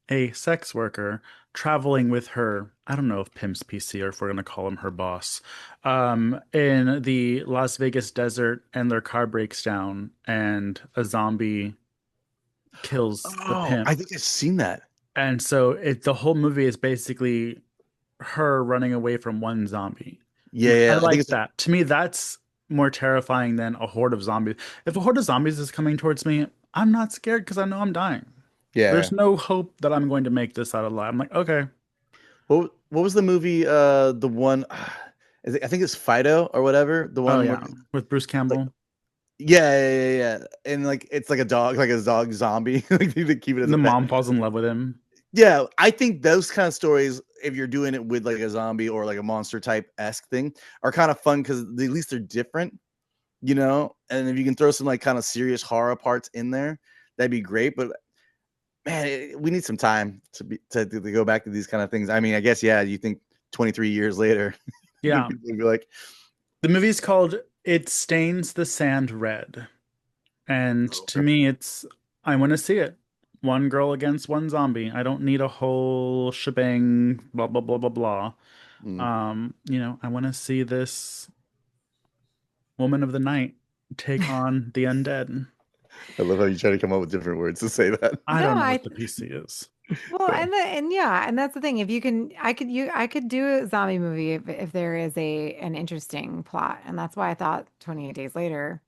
A sex worker traveling with her, I don't know if pimp's PC or if we're going to call him her boss, in the Las Vegas desert, and their car breaks down and a zombie kills the Oh, I pimp. think I've seen that. And so the whole movie is basically her running away from one zombie. Yeah, I yeah. I think like it's that. To me, that's more terrifying than a horde of zombies. If a horde of zombies is coming towards me, I'm not scared because I know I'm dying. yeah. There's no hope that I'm going to make this out alive. I'm like, okay. What was the movie? The one I think it's Fido or whatever. The Oh one where yeah, with Bruce like Campbell, yeah. And like it's like a dog zombie. Like they keep it as a the pet. mom falls in love with him. Yeah, I think those kind of stories, if you're doing it with like a zombie or like a monster type esque thing, are kind of fun because at least they're different, you know. And if you can throw some like kind of serious horror parts in there, that'd be great. But man, we need some time to go back to these kind of things. I mean, I guess yeah, you think 23 years later, Yeah, people would be like, the movie's called "It Stains the Sand Red," and oh, to okay. me, I want to see it. One girl against one zombie. I don't need a whole shebang. Blah blah blah blah blah. Mm. I want to see this woman of the night take on the undead. I love how you try to come up with different words to say that. I No, don't know I what the PC is. well, and yeah, and that's the thing. If you can, I could do a zombie movie if there is an interesting plot, and that's why I thought 28 Days Later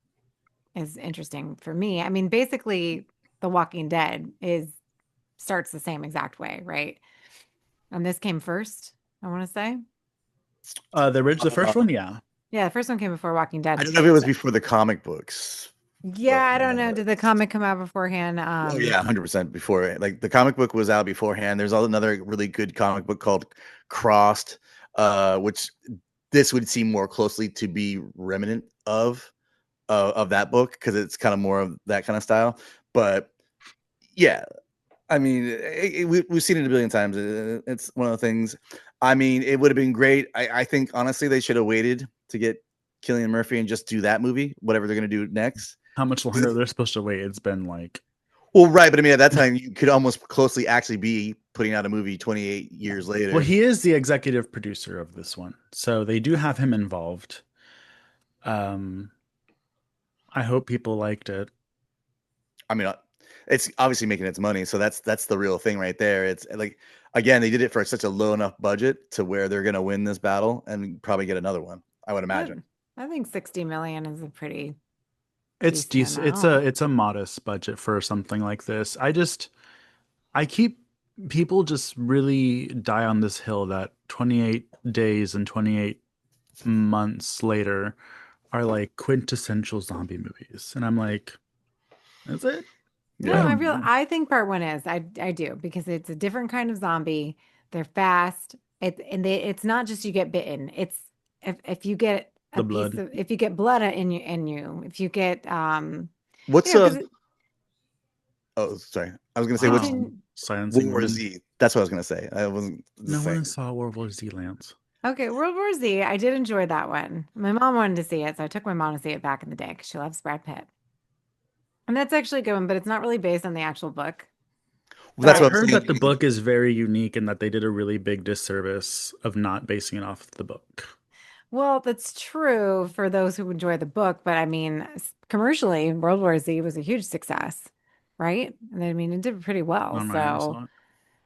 is interesting for me. I mean, basically, The Walking Dead is starts the same exact way, right? And this came first, I want to say. The first Uh, one, yeah. Yeah, the first one came before Walking I Dead. don't know if it was before the comic books, Yeah, but I don't know. Did the comic come out beforehand? oh yeah, 100% before. Like the comic book was out beforehand. There's another really good comic book called Crossed, which this would seem more closely to be remnant of that book because it's kind of more of that kind of style. But yeah, I mean, we've seen it a billion times. It's one of the things. I mean, it would have been great. I think honestly they should have waited to get Cillian Murphy and just do that movie, whatever they're gonna do next. How much longer they're supposed to wait? It's been like Well, right, but I mean, at that time, you could almost closely actually be putting out a movie 28 years well, later. he is the executive producer of this one, so they do have him involved. Um, I hope people liked it. I mean, it's obviously making its money, so that's the real thing right there. It's like again, they did it for such a low enough budget to where they're gonna win this battle and probably get another one. I would imagine. I think 60 million is a pretty It's decent decent. amount. It's a modest budget for something like this. I keep people just really die on this hill that 28 days and 28 months later are like quintessential zombie movies. And I'm like, is it? No, I Yeah. don't know. I think part one is. I do because it's a different kind of zombie. They're fast. It's not just you get bitten. It's if you get a The piece blood. of if you get blood in you, if you get What's because oh sorry. I was gonna say you what's Wow. can Silencing World War women. Z. That's what I was gonna say. I wasn't No just one saying. saw World War Z, Lance. okay, World War Z. I did enjoy that one. My mom wanted to see it, so I took my mom to see it back in the day because she loves Brad Pitt. And that's actually a good one, but it's not really based on the actual book. Well, that's I what But I'm heard that the saying. book is very unique and that they did a really big disservice of not basing it off the book. well, that's true for those who enjoy the book, but I mean, commercially, World War Z was a huge success, right? And I mean, it did pretty I well. don't know, I never So saw it.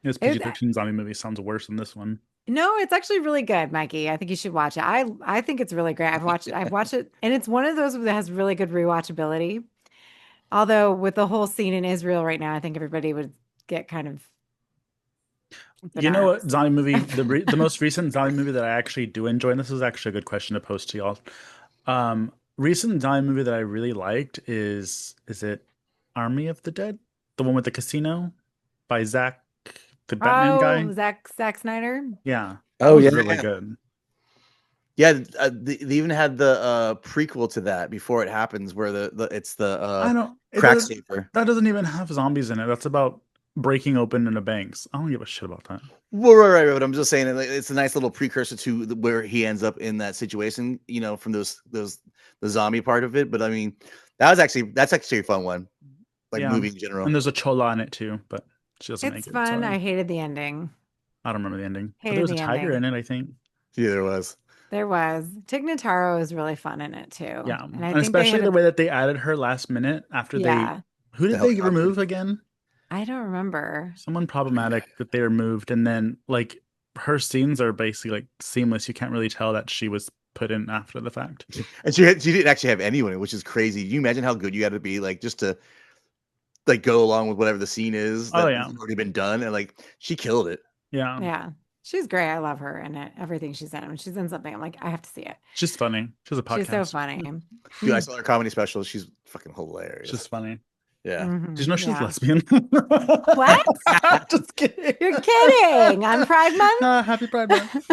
This it, PG-13 zombie movie sounds worse than this one. no, it's actually really good, Mikey. I think you should watch it. I think it's really great. I've watched it, and it's one of those that has really good rewatchability. Although with the whole scene in Israel right now, I think everybody would get kind of You know what bananas. zombie movie, the most recent zombie movie that I actually do enjoy, and this is actually a good question to post to y'all. Recent zombie movie that I really liked is it Army of the Dead? The one with the casino by Zach, the Batman guy? Oh, Zack Snyder. Yeah, that Oh was yeah, really yeah. good. Yeah, they even had the prequel to that before it happens, where it's the I don't, it crack does, saver. that doesn't even have zombies in it. That's about breaking open into banks. I don't give a shit about that. Well, right. But I'm just saying it's a nice little precursor to where he ends up in that situation. You know, from the zombie part of it. But I mean, that's actually a fun one, like Yeah, movie in general. and there's a chola in it too, but she doesn't It's make it, fun. so I hated the ending. I don't remember the ending. But there Hated was a the tiger in ending. it, I think. Yeah, there was. There was. Tig Notaro is really fun in it too. Yeah, And I and think they especially had the a, way that they added her last minute after they, yeah, who The did they helicopter. remove again? I don't remember. Someone problematic that they removed, and then like her scenes are basically like seamless. You can't really tell that she was put in after the fact. And she didn't actually have anyone, which is crazy. Can you imagine how good you got to be, like just to like go along with whatever the scene is Oh that's yeah, already been done, and like she killed it. yeah, Yeah. She's great. I love her and everything she's in. When she's in something, I'm like, I have to see it. she's funny. She has a She's so podcast. funny. Dude, I saw her comedy special. She's fucking hilarious. She's funny. Yeah. Did you know she's Yeah. lesbian? What? Just kidding. You're kidding. On Pride Month? Happy Pride Month.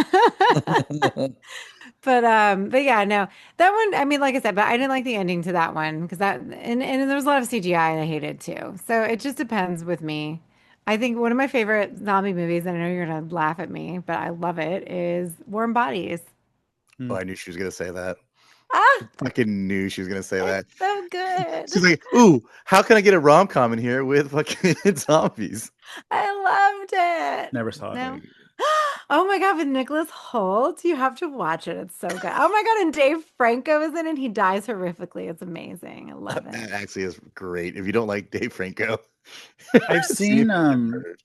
But yeah, no. That one, I mean, like I said, but I didn't like the ending to that one because and there was a lot of CGI I hated too. So it just depends with me. I think one of my favorite zombie movies, and I know you're gonna laugh at me, but I love it, is Warm Bodies. Oh, I knew she was gonna say that. Ah, Fucking knew she was gonna say it's that. so good. She's like, "Ooh, how can I get a rom com in here with fucking zombies?" I loved it. Never saw it. No. Oh my God, with Nicholas Hoult, you have to watch it. It's so good. Oh my God, and Dave Franco is in it. He dies horrifically. It's amazing. I love it. That actually is great. If you don't like Dave Franco, I've see if seen you've heard.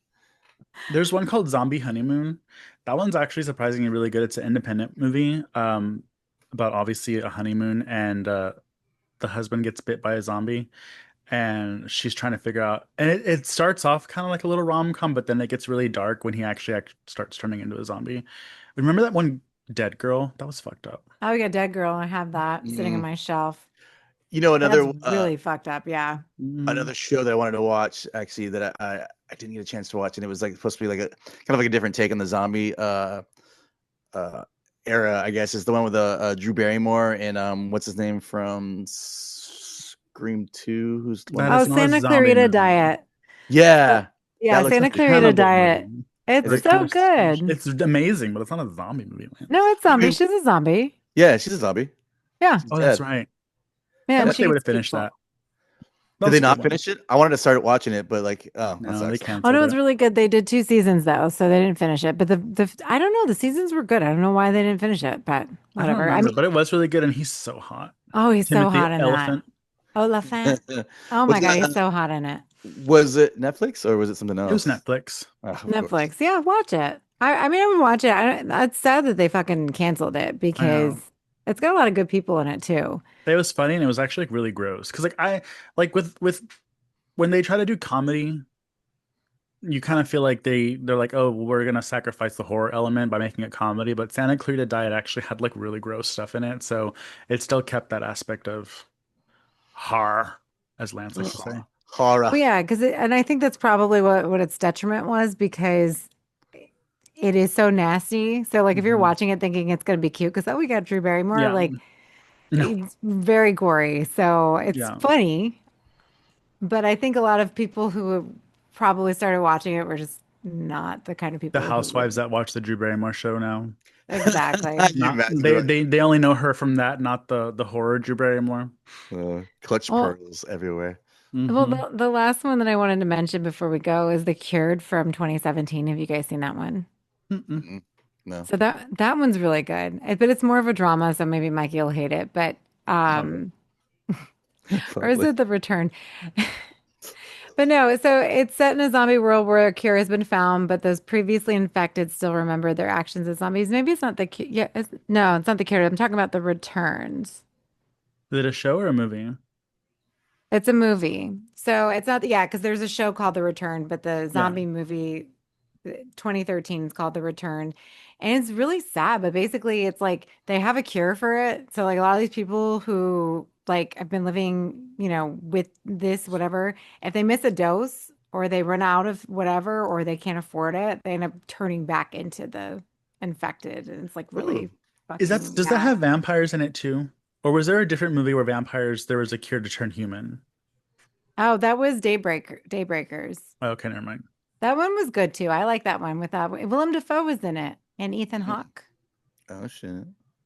there's one called Zombie Honeymoon. That one's actually surprisingly really good. It's an independent movie about obviously a honeymoon and the husband gets bit by a zombie and she's trying to figure out and it starts off kind of like a little rom-com, but then it gets really dark when he actually starts turning into a zombie. Remember that one Dead Girl? That was fucked up. Oh yeah, Dead Girl. I have that sitting on Mm. my shelf. You know, That's really fucked up. Yeah. Mm, another show that I wanted to watch actually that I didn't get a chance to watch, and it was like supposed to be like a kind of like a different take on the zombie uh era, I guess, is the one with Drew Barrymore and what's his name from Scream 2, who's the one that Oh, that's is not a Santa zombie Clarita movie. Diet. So, yeah, that yeah, looks Santa It's a Clarita interesting. cannibal Diet. movie. Is It's it? Like so Christmas. good. It's amazing, but it's not a zombie movie, No, Lance. it's I zombie. mean, She's a zombie. yeah, she's a zombie. Yeah. She's Oh, that's dead. right. Yeah, I and wish she they would eats have finished people. that. That Did was they a good not one. finish it? I wanted to start watching it, but like, oh, that No, they sucks. Oh canceled no, it's it. really good. They did two seasons though, so they didn't finish it. But the I don't know, the seasons were good. I don't know why they didn't finish it, but I don't whatever. I remember, mean, but it was really good, and he's so hot. oh, he's so Timothy hot in that. Elephant. Oh, La Fin. Oh Was my it God, he's so hot in it. was it Netflix or was it something It was else? Netflix. Of course. Netflix. Yeah, watch it. I mean, I would watch it. It's sad that they fucking canceled it I because know. it's got a lot of good people in it too. It was funny, and it was actually like really gross. Because like I like with when they try to do comedy, you kind of feel like they're like, oh, well, we're gonna sacrifice the horror element by making it comedy. But Santa Clarita Diet actually had like really gross stuff in it, so it still kept that aspect of horror, as Lance likes to say. Horror. Well, yeah, and I think that's probably what its detriment was because it is so nasty. So like if you're Mhm. watching it thinking it's gonna be cute, because oh we got Drew Barrymore, Yeah. like No. it's very gory. So it's Yeah. funny, but I think a lot of people who probably started watching it were just not the kind of The people who housewives would that watch the Drew Barrymore show now. exactly. Can you Not imagine they only know her from that, not the horror Drew Barrymore. clutch Well, pearls everywhere? well, Hmm. the last one that I wanted to mention before we go is The Cured from 2017. Have you guys seen that one? Mm-mm. Mm-mm. No. So that one's really good. But it's more of a drama, so maybe Mikey will hate it. But Probably. or is Probably. it The Return? But no, so it's set in a zombie world where a cure has been found, but those previously infected still remember their actions as zombies. Maybe it's not the cure. Yeah, no, it's not the cure. I'm talking about The Returns. Is it a show or a movie? It's a movie. So it's not, yeah, because there's a show called The Return, but the Yeah. zombie movie 2013 is called The Return. And it's really sad, but basically it's like they have a cure for it. So like a lot of these people who like have been living, with this whatever, if they miss a dose or they run out of whatever or they can't afford it, they end up turning back into the infected. And it's like Ooh. really Does fucking that yeah. have vampires in it too? Or was there a different movie where vampires there was a cure to turn human? Oh, that was Daybreakers. Oh, okay, never mind. That one was good too. I like that one with Willem Dafoe was in it and Ethan Mm. Hawke. Oh shit.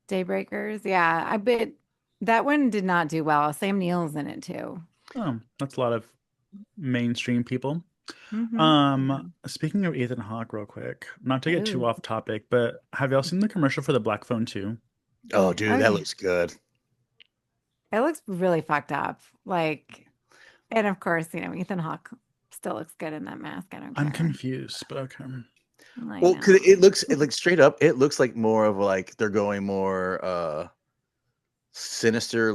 Daybreakers. Yeah, I bet that one did not do well. Sam Neill's in it too. Oh, that's a lot of mainstream people. Hmm. Speaking of Ethan Hawke, real quick, not to get too Oh, off topic, but have y'all seen the commercial for the Black Phone 2? Oh oh dude, that yeah. looks good. It looks really fucked up. Like, and of course, Ethan Hawke still looks good in that mask. I don't I'm care. confused, but okay. I Well, cause know. it looks straight up. It looks like more of like they're going more sinister,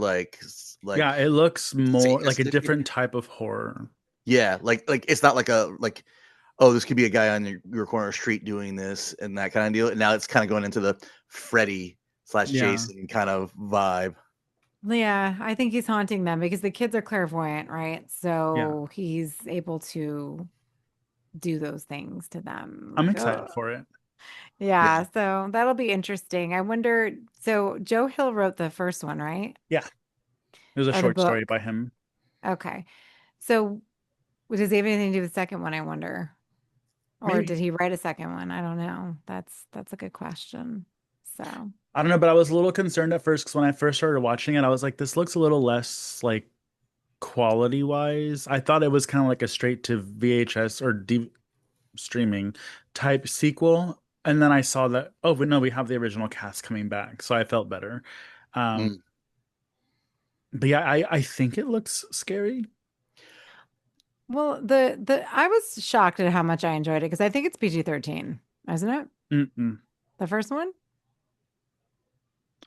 Yeah, it looks more like a Satanistic. different type of horror. Yeah, like it's not like a like oh this could be a guy on your corner street doing this and that kind of deal. And now it's kind of going into the Freddy slash Yeah, Jason kind of vibe. Yeah, I think he's haunting them because the kids are clairvoyant, right? yeah. So he's able to do those things to them. I'm Like, excited oh, for it. yeah. Yeah. So that'll be interesting. I wonder. So Joe Hill wrote the first one, right? Yeah, it was a Or the short story book. by him. Okay. So does he have anything to do with the second one, I wonder? Or did Maybe. he write a second one? I don't know. That's a good question. So, I don't know, but I was a little concerned at first because when I first started watching it, I was like, this looks a little less like quality wise. I thought it was kind of like a straight to VHS or D streaming type sequel. And then I saw that, oh, but no, we have the original cast coming back, so I felt better. Um, Mm. but yeah, I think it looks scary. Well, the I was shocked at how much I enjoyed it because I think it's PG-13, isn't it? Mm-mm. The first one?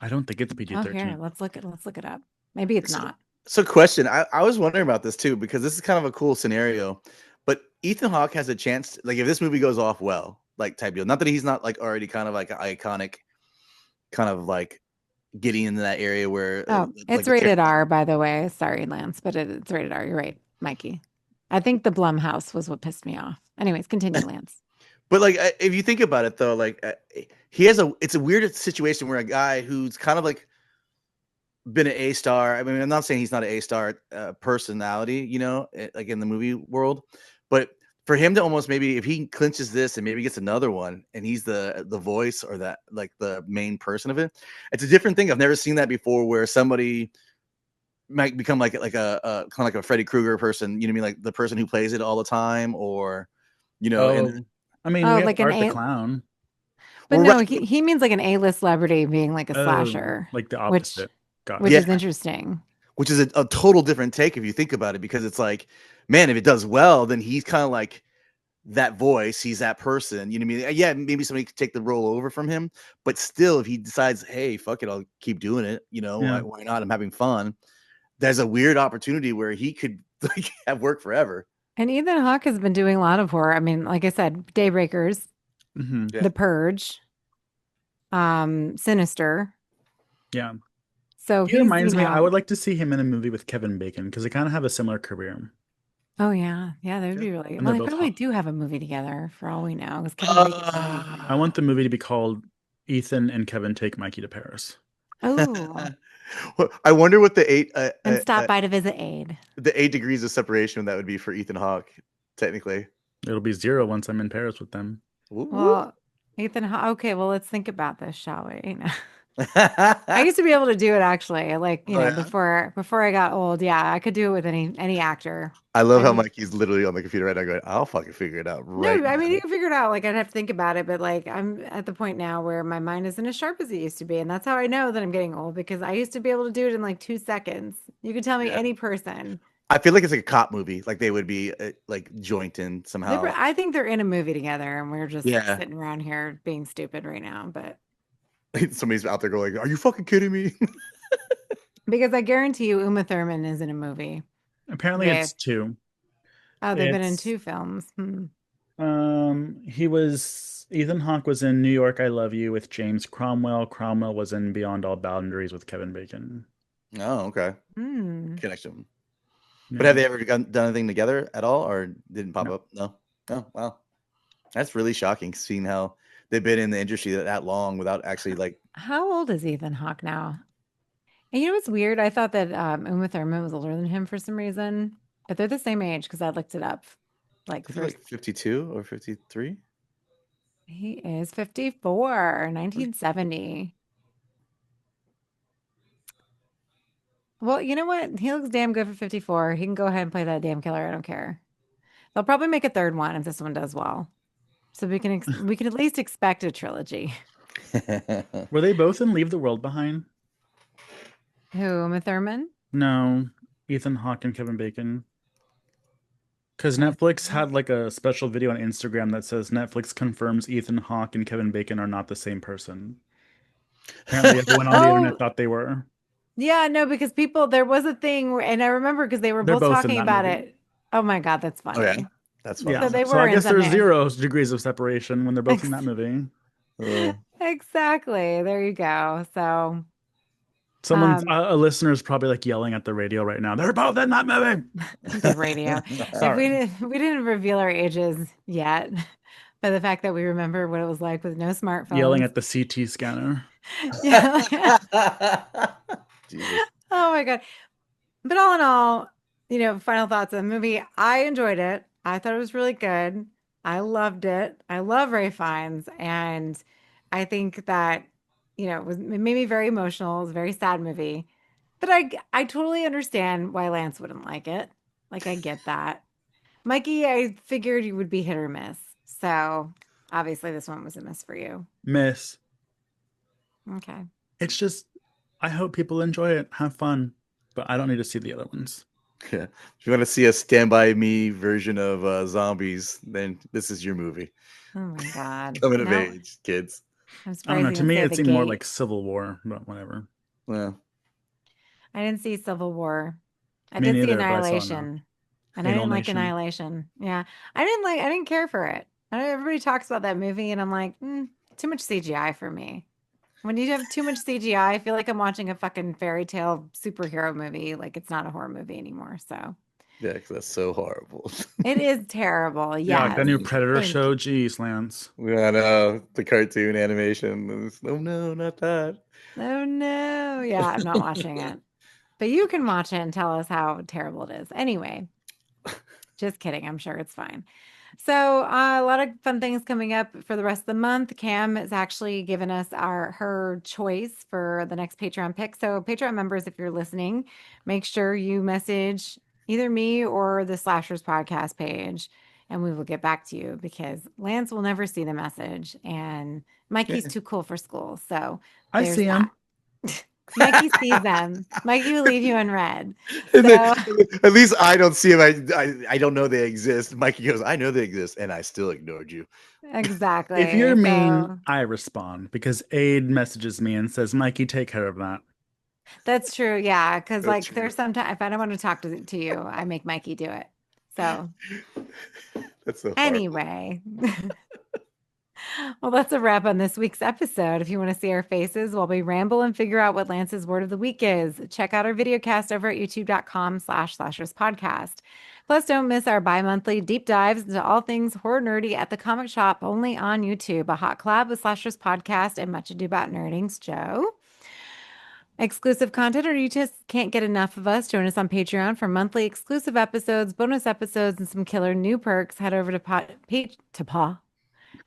I don't think it's Oh, here, PG-13. let's look it up. Maybe it's So, not. so question. I was wondering about this too because this is kind of a cool scenario. But Ethan Hawke has a chance. Like if this movie goes off well, like type deal. Not that he's not like already kind of like an iconic, kind of like getting into that area where Oh, like it's the rated character. R, by the way. Sorry, Lance, but it's rated R. You're right, Mikey. I think the Blumhouse was what pissed me off. Anyways, continue, Lance. But like if you think about it though, like he has a. It's a weird situation where a guy who's kind of like been an A star. I mean, I'm not saying he's not an A star personality, you know, like in the movie world, but for him to almost maybe if he clinches this and maybe gets another one, and he's the voice or that like the main person of it, it's a different thing. I've never seen that before, where somebody might become like a kind of like a Freddy Krueger person. You know what I mean? Like the person who plays it all the time, or you know, and Oh, I mean, Oh, we have like an Art the A, Clown. but well, right, no, he means like an A-list celebrity being like a Oh, slasher, like the which opposite. Got which it. yeah, is interesting. which is a total different take if you think about it, because it's like, man, if it does well, then he's kind of like that voice, he's that person. You know what I mean? Yeah, maybe somebody could take the role over from him, but still, if he decides, hey, fuck it, I'll keep doing it. You know, Yeah. why not? I'm having fun. There's a weird opportunity where he could like have work forever. And Ethan Hawke has been doing a lot of horror. I mean, like I said, Daybreakers, Hmm. Yeah. The Purge, Sinister. Yeah. So He he's, reminds me, I would like to see him in a movie with Kevin Bacon because they kind of have a similar career. oh yeah, yeah, that would Yeah. be really And well. they're They both probably hot. do have a movie together for all we know, because Kevin Bacon's I amazing. want the movie to be called Ethan and Kevin Take Mikey to Paris. Oh, I wonder what and stop by to visit Aid. the 8 degrees of separation that would be for Ethan Hawke, technically. It'll be 0 once I'm in Paris with them. Woo, woo. Well, Ethan, okay, well, let's think about this, shall we? I used to be able to do it actually, like, Oh, yeah. before I got old. Yeah, I could do it with any actor. I love I how just Mikey's literally on the computer right now going, I'll fucking figure it out right no, I mean, now. you can figure it out. Like, I'd have to think about it, but like, I'm at the point now where my mind isn't as sharp as it used to be, and that's how I know that I'm getting old because I used to be able to do it in like 2 seconds. You could tell me Yeah. any person. I feel like it's like a cop movie. Like they would be like jointing somehow. I think they're in a movie together, and we're just Yeah. sitting around here being stupid right now. But Somebody's out there going, are you fucking kidding me? because I guarantee you, Uma Thurman is in a movie Apparently with. it's 2. Oh, they've been in It's 2 films. Hmm. he was Ethan Hawke was in New York I Love You with James Cromwell. Cromwell was in Beyond All Boundaries with Kevin Bacon. Oh, okay. Hmm. Connection. But Yeah. have they ever done anything together at all, or didn't pop No. up? No. Oh, wow. That's really shocking seeing how they've been in the industry that long without actually like, How old is Ethan Hawke now? And you know what's weird? I thought that Uma Thurman was older than him for some reason, but they're the same age because I looked it up. Like is it first, like 52 or 53? he is 54, 1970. Well, you know what? He looks damn good for 54. He can go ahead and play that damn killer. I don't care. They'll probably make a third one if this one does well. So we can at least expect a trilogy. Were they both in Leave the World Behind? Who, Uma Thurman? No, Ethan Hawke and Kevin Bacon. Because I Netflix think. had like a special video on Instagram that says Netflix confirms Ethan Hawke and Kevin Bacon are not the same person. Apparently, everyone on the internet Oh, thought they were. yeah, no, because there was a thing where, and I remember because they were They're both both in talking that about movie. it. Oh my God, that's Oh yeah, funny. that's Yeah. So funny. they So were I in guess there's something. 0 degrees of separation when they're both in that Ex- movie. Uh, exactly. There you go. So, Someone's um, a listener's probably like yelling at the radio right now. They're both in that movie. the radio. If Sorry. we didn't reveal our ages yet, by the fact that we remember what it was like with no Yelling smartphones. at the CT scanner. Yeah. Jesus. Oh my God. But all in all, final thoughts on the movie. I enjoyed it. I thought it was really good. I loved it. I love Ray Fiennes, and I think that it made me very emotional. It was a very sad movie, but I totally understand why Lance wouldn't like it. Like I get that. Mikey, I figured you would be hit or miss, so Obviously, this one was a miss for you. Miss. Okay. It's just, I hope people enjoy it, have fun, but I don't need to see the other ones. Yeah. If you want to see a Stand By Me version of zombies, then this is your movie. Oh my God. Coming of No, age, kids. I'm I don't surprised know. you To didn't me, say it the seemed more gate. like Civil War, but whatever. Well, I didn't see Civil War. I Me did see neither, but I saw enough. Annihilation, and I Anal didn't like Nation. Annihilation. Yeah, I didn't care for it. I know everybody talks about that movie, and I'm like, too much CGI for me. When you have too much CGI, I feel like I'm watching a fucking fairy tale superhero movie. Like it's not a horror movie anymore. So yeah, because that's so horrible. it is terrible. Yeah, like that Yes. new Predator Thank you. show. Geez, Lance. We got the cartoon animation. Oh no, not that. Oh no. Yeah, I'm not watching it. But you can watch it and tell us how terrible it is. Anyway, just kidding. I'm sure it's fine. So a lot of fun things coming up for the rest of the month. Cam has actually given us her choice for the next Patreon pick. So Patreon members, if you're listening, make sure you message either me or the Slashers podcast page, and we will get back to you because Lance will never see the message, and Mikey's too cool for school. So I there's see that. him. Mikey sees them. Mikey will leave you unread. And then, So at least I don't see them. I don't know they exist. Mikey goes, I know they exist, and I still ignored you. If you're exactly. mean, So I respond because Aid messages me and says, Mikey, take care of that. that's true. Yeah. Cause That's like true. there's sometimes if I don't want to talk to you, I make Mikey do it. So That's so horrible. anyway, well, that's a wrap on this week's episode. If you want to see our faces while we ramble and figure out what Lance's word of the week is, check out our video cast over at youtube.com/slashers podcast. Plus, don't miss our bi-monthly deep dives into all things horror nerdy at the comic shop only on YouTube, a hot collab with Slashers podcast and Much Ado About Nerding's Joe. Exclusive content, or you just can't get enough of us, join us on Patreon for monthly exclusive episodes, bonus episodes, and some killer new perks. Head over to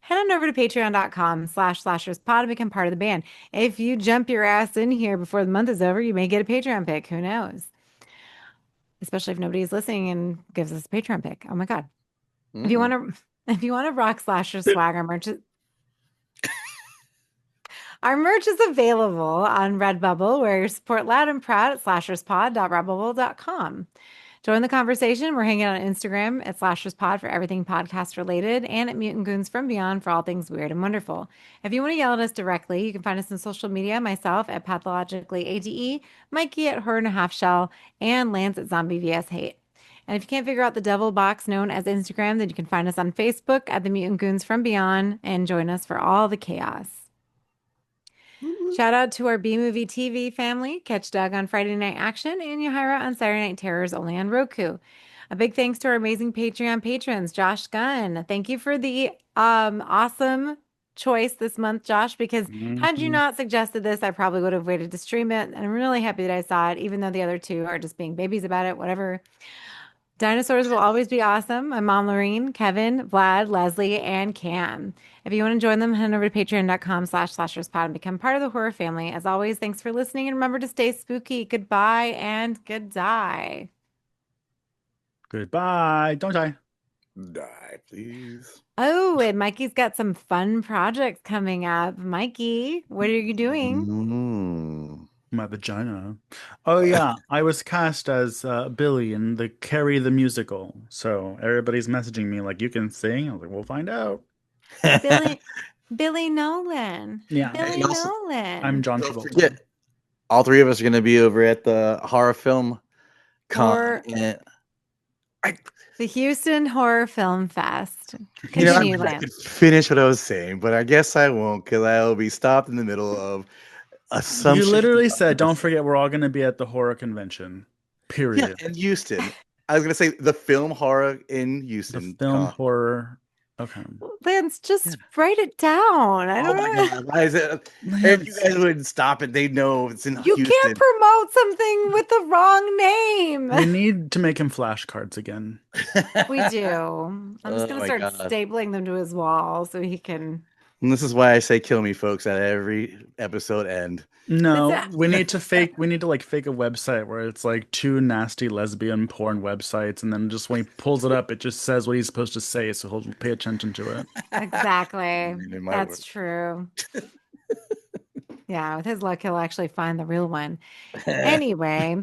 Head on over to patreon.com/slasherspod to become part of the band. If you jump your ass in here before the month is over, you may get a Patreon pick. Who knows? Especially if nobody is listening and gives us a Patreon pick. Oh my God. If you Mhm. want to if you want to rock Slasher swag, our merch is available on Redbubble, where you support loud and proud at slasherspod.redbubble.com. Join the conversation. We're hanging out on Instagram at SlashersPod for everything podcast related and at Mutant Goons from Beyond for all things weird and wonderful. If you want to yell at us directly, you can find us on social media, myself at PathologicallyADE, Mikey at Horror and a Half Shell, and Lance at Zombie vs. Hate. And if you can't figure out the devil box known as Instagram, then you can find us on Facebook at the Mutant Goons from Beyond and join us for all the chaos. Shout out to our B Movie TV family. Catch Doug on Friday Night Action and Yahira on Saturday Night Terrors only on Roku. A big thanks to our amazing Patreon patrons, Josh Gunn. Thank you for the awesome choice this month, Josh, because had you Mhm. not suggested this, I probably would have waited to stream it. And I'm really happy that I saw it, even though the other two are just being babies about it, whatever. Dinosaurs will always be awesome. My mom, Lorene, Kevin, Vlad, Leslie, and Cam. If you want to join them, head over to patreon.com/slasherspod and become part of the horror family. As always, thanks for listening and remember to stay spooky. Goodbye and good die. Goodbye. Don't die. Die, please. Oh, and Mikey's got some fun projects coming up. Mikey, what are you doing? Mm. My vagina. Oh, yeah. I was cast as Billy in the Carrie the musical. So everybody's messaging me like, you can sing. I was like, we'll find out. Billy Billy Nolan. Yeah. Billy And also, I'm Nolan. John don't Travolta. forget, all three of us are going to be over at the horror film con. Or And I, the Houston Horror Film Fest. I Continue, wish I could Lance. finish what I was saying, but I guess I won't because I'll be stopped in the middle of You assumptions. literally said, don't forget, we're all going to be at the horror convention. Yeah, Period. in Houston. I was going to say the film horror in The Houston film con. horror. Okay. Lance, Yeah. just write it down. I Oh don't my know. God. Why is it? If you Lance, guys would stop it, they'd know it's in You can't Houston. promote something with the wrong name. we need to make him flashcards again. We do. I'm just Oh gonna my start God. stapling them to his wall so he can. And this is why I say kill me, folks, at every episode end. No, This- we need to fake a website where it's like two nasty lesbian porn websites, and then just when he pulls it up, it just says what he's supposed to say, so he'll pay attention to it. Exactly. I mean, it might That's work. true. Yeah, with his luck, he'll actually find the real one. Anyway,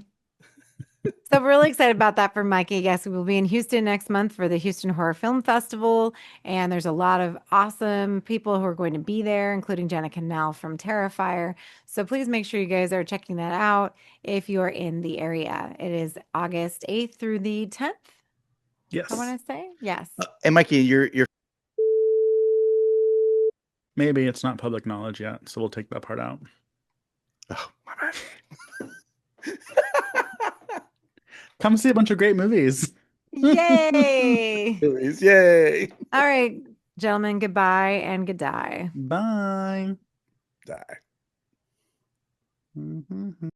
so we're really excited about that for Mikey. Yes, we will be in Houston next month for the Houston Horror Film Festival. And there's a lot of awesome people who are going to be there, including Jenna Canal from Terrifier. So please make sure you guys are checking that out if you're in the area. It is August 8th through the 10th, I Yes. want to say. Yes. And Mikey, you're Maybe it's not public knowledge yet, so we'll take that part out. oh my bad. Come see a bunch of great movies. Yay. Yay! All right, gentlemen, goodbye and good day. Bye. Die. Mhm.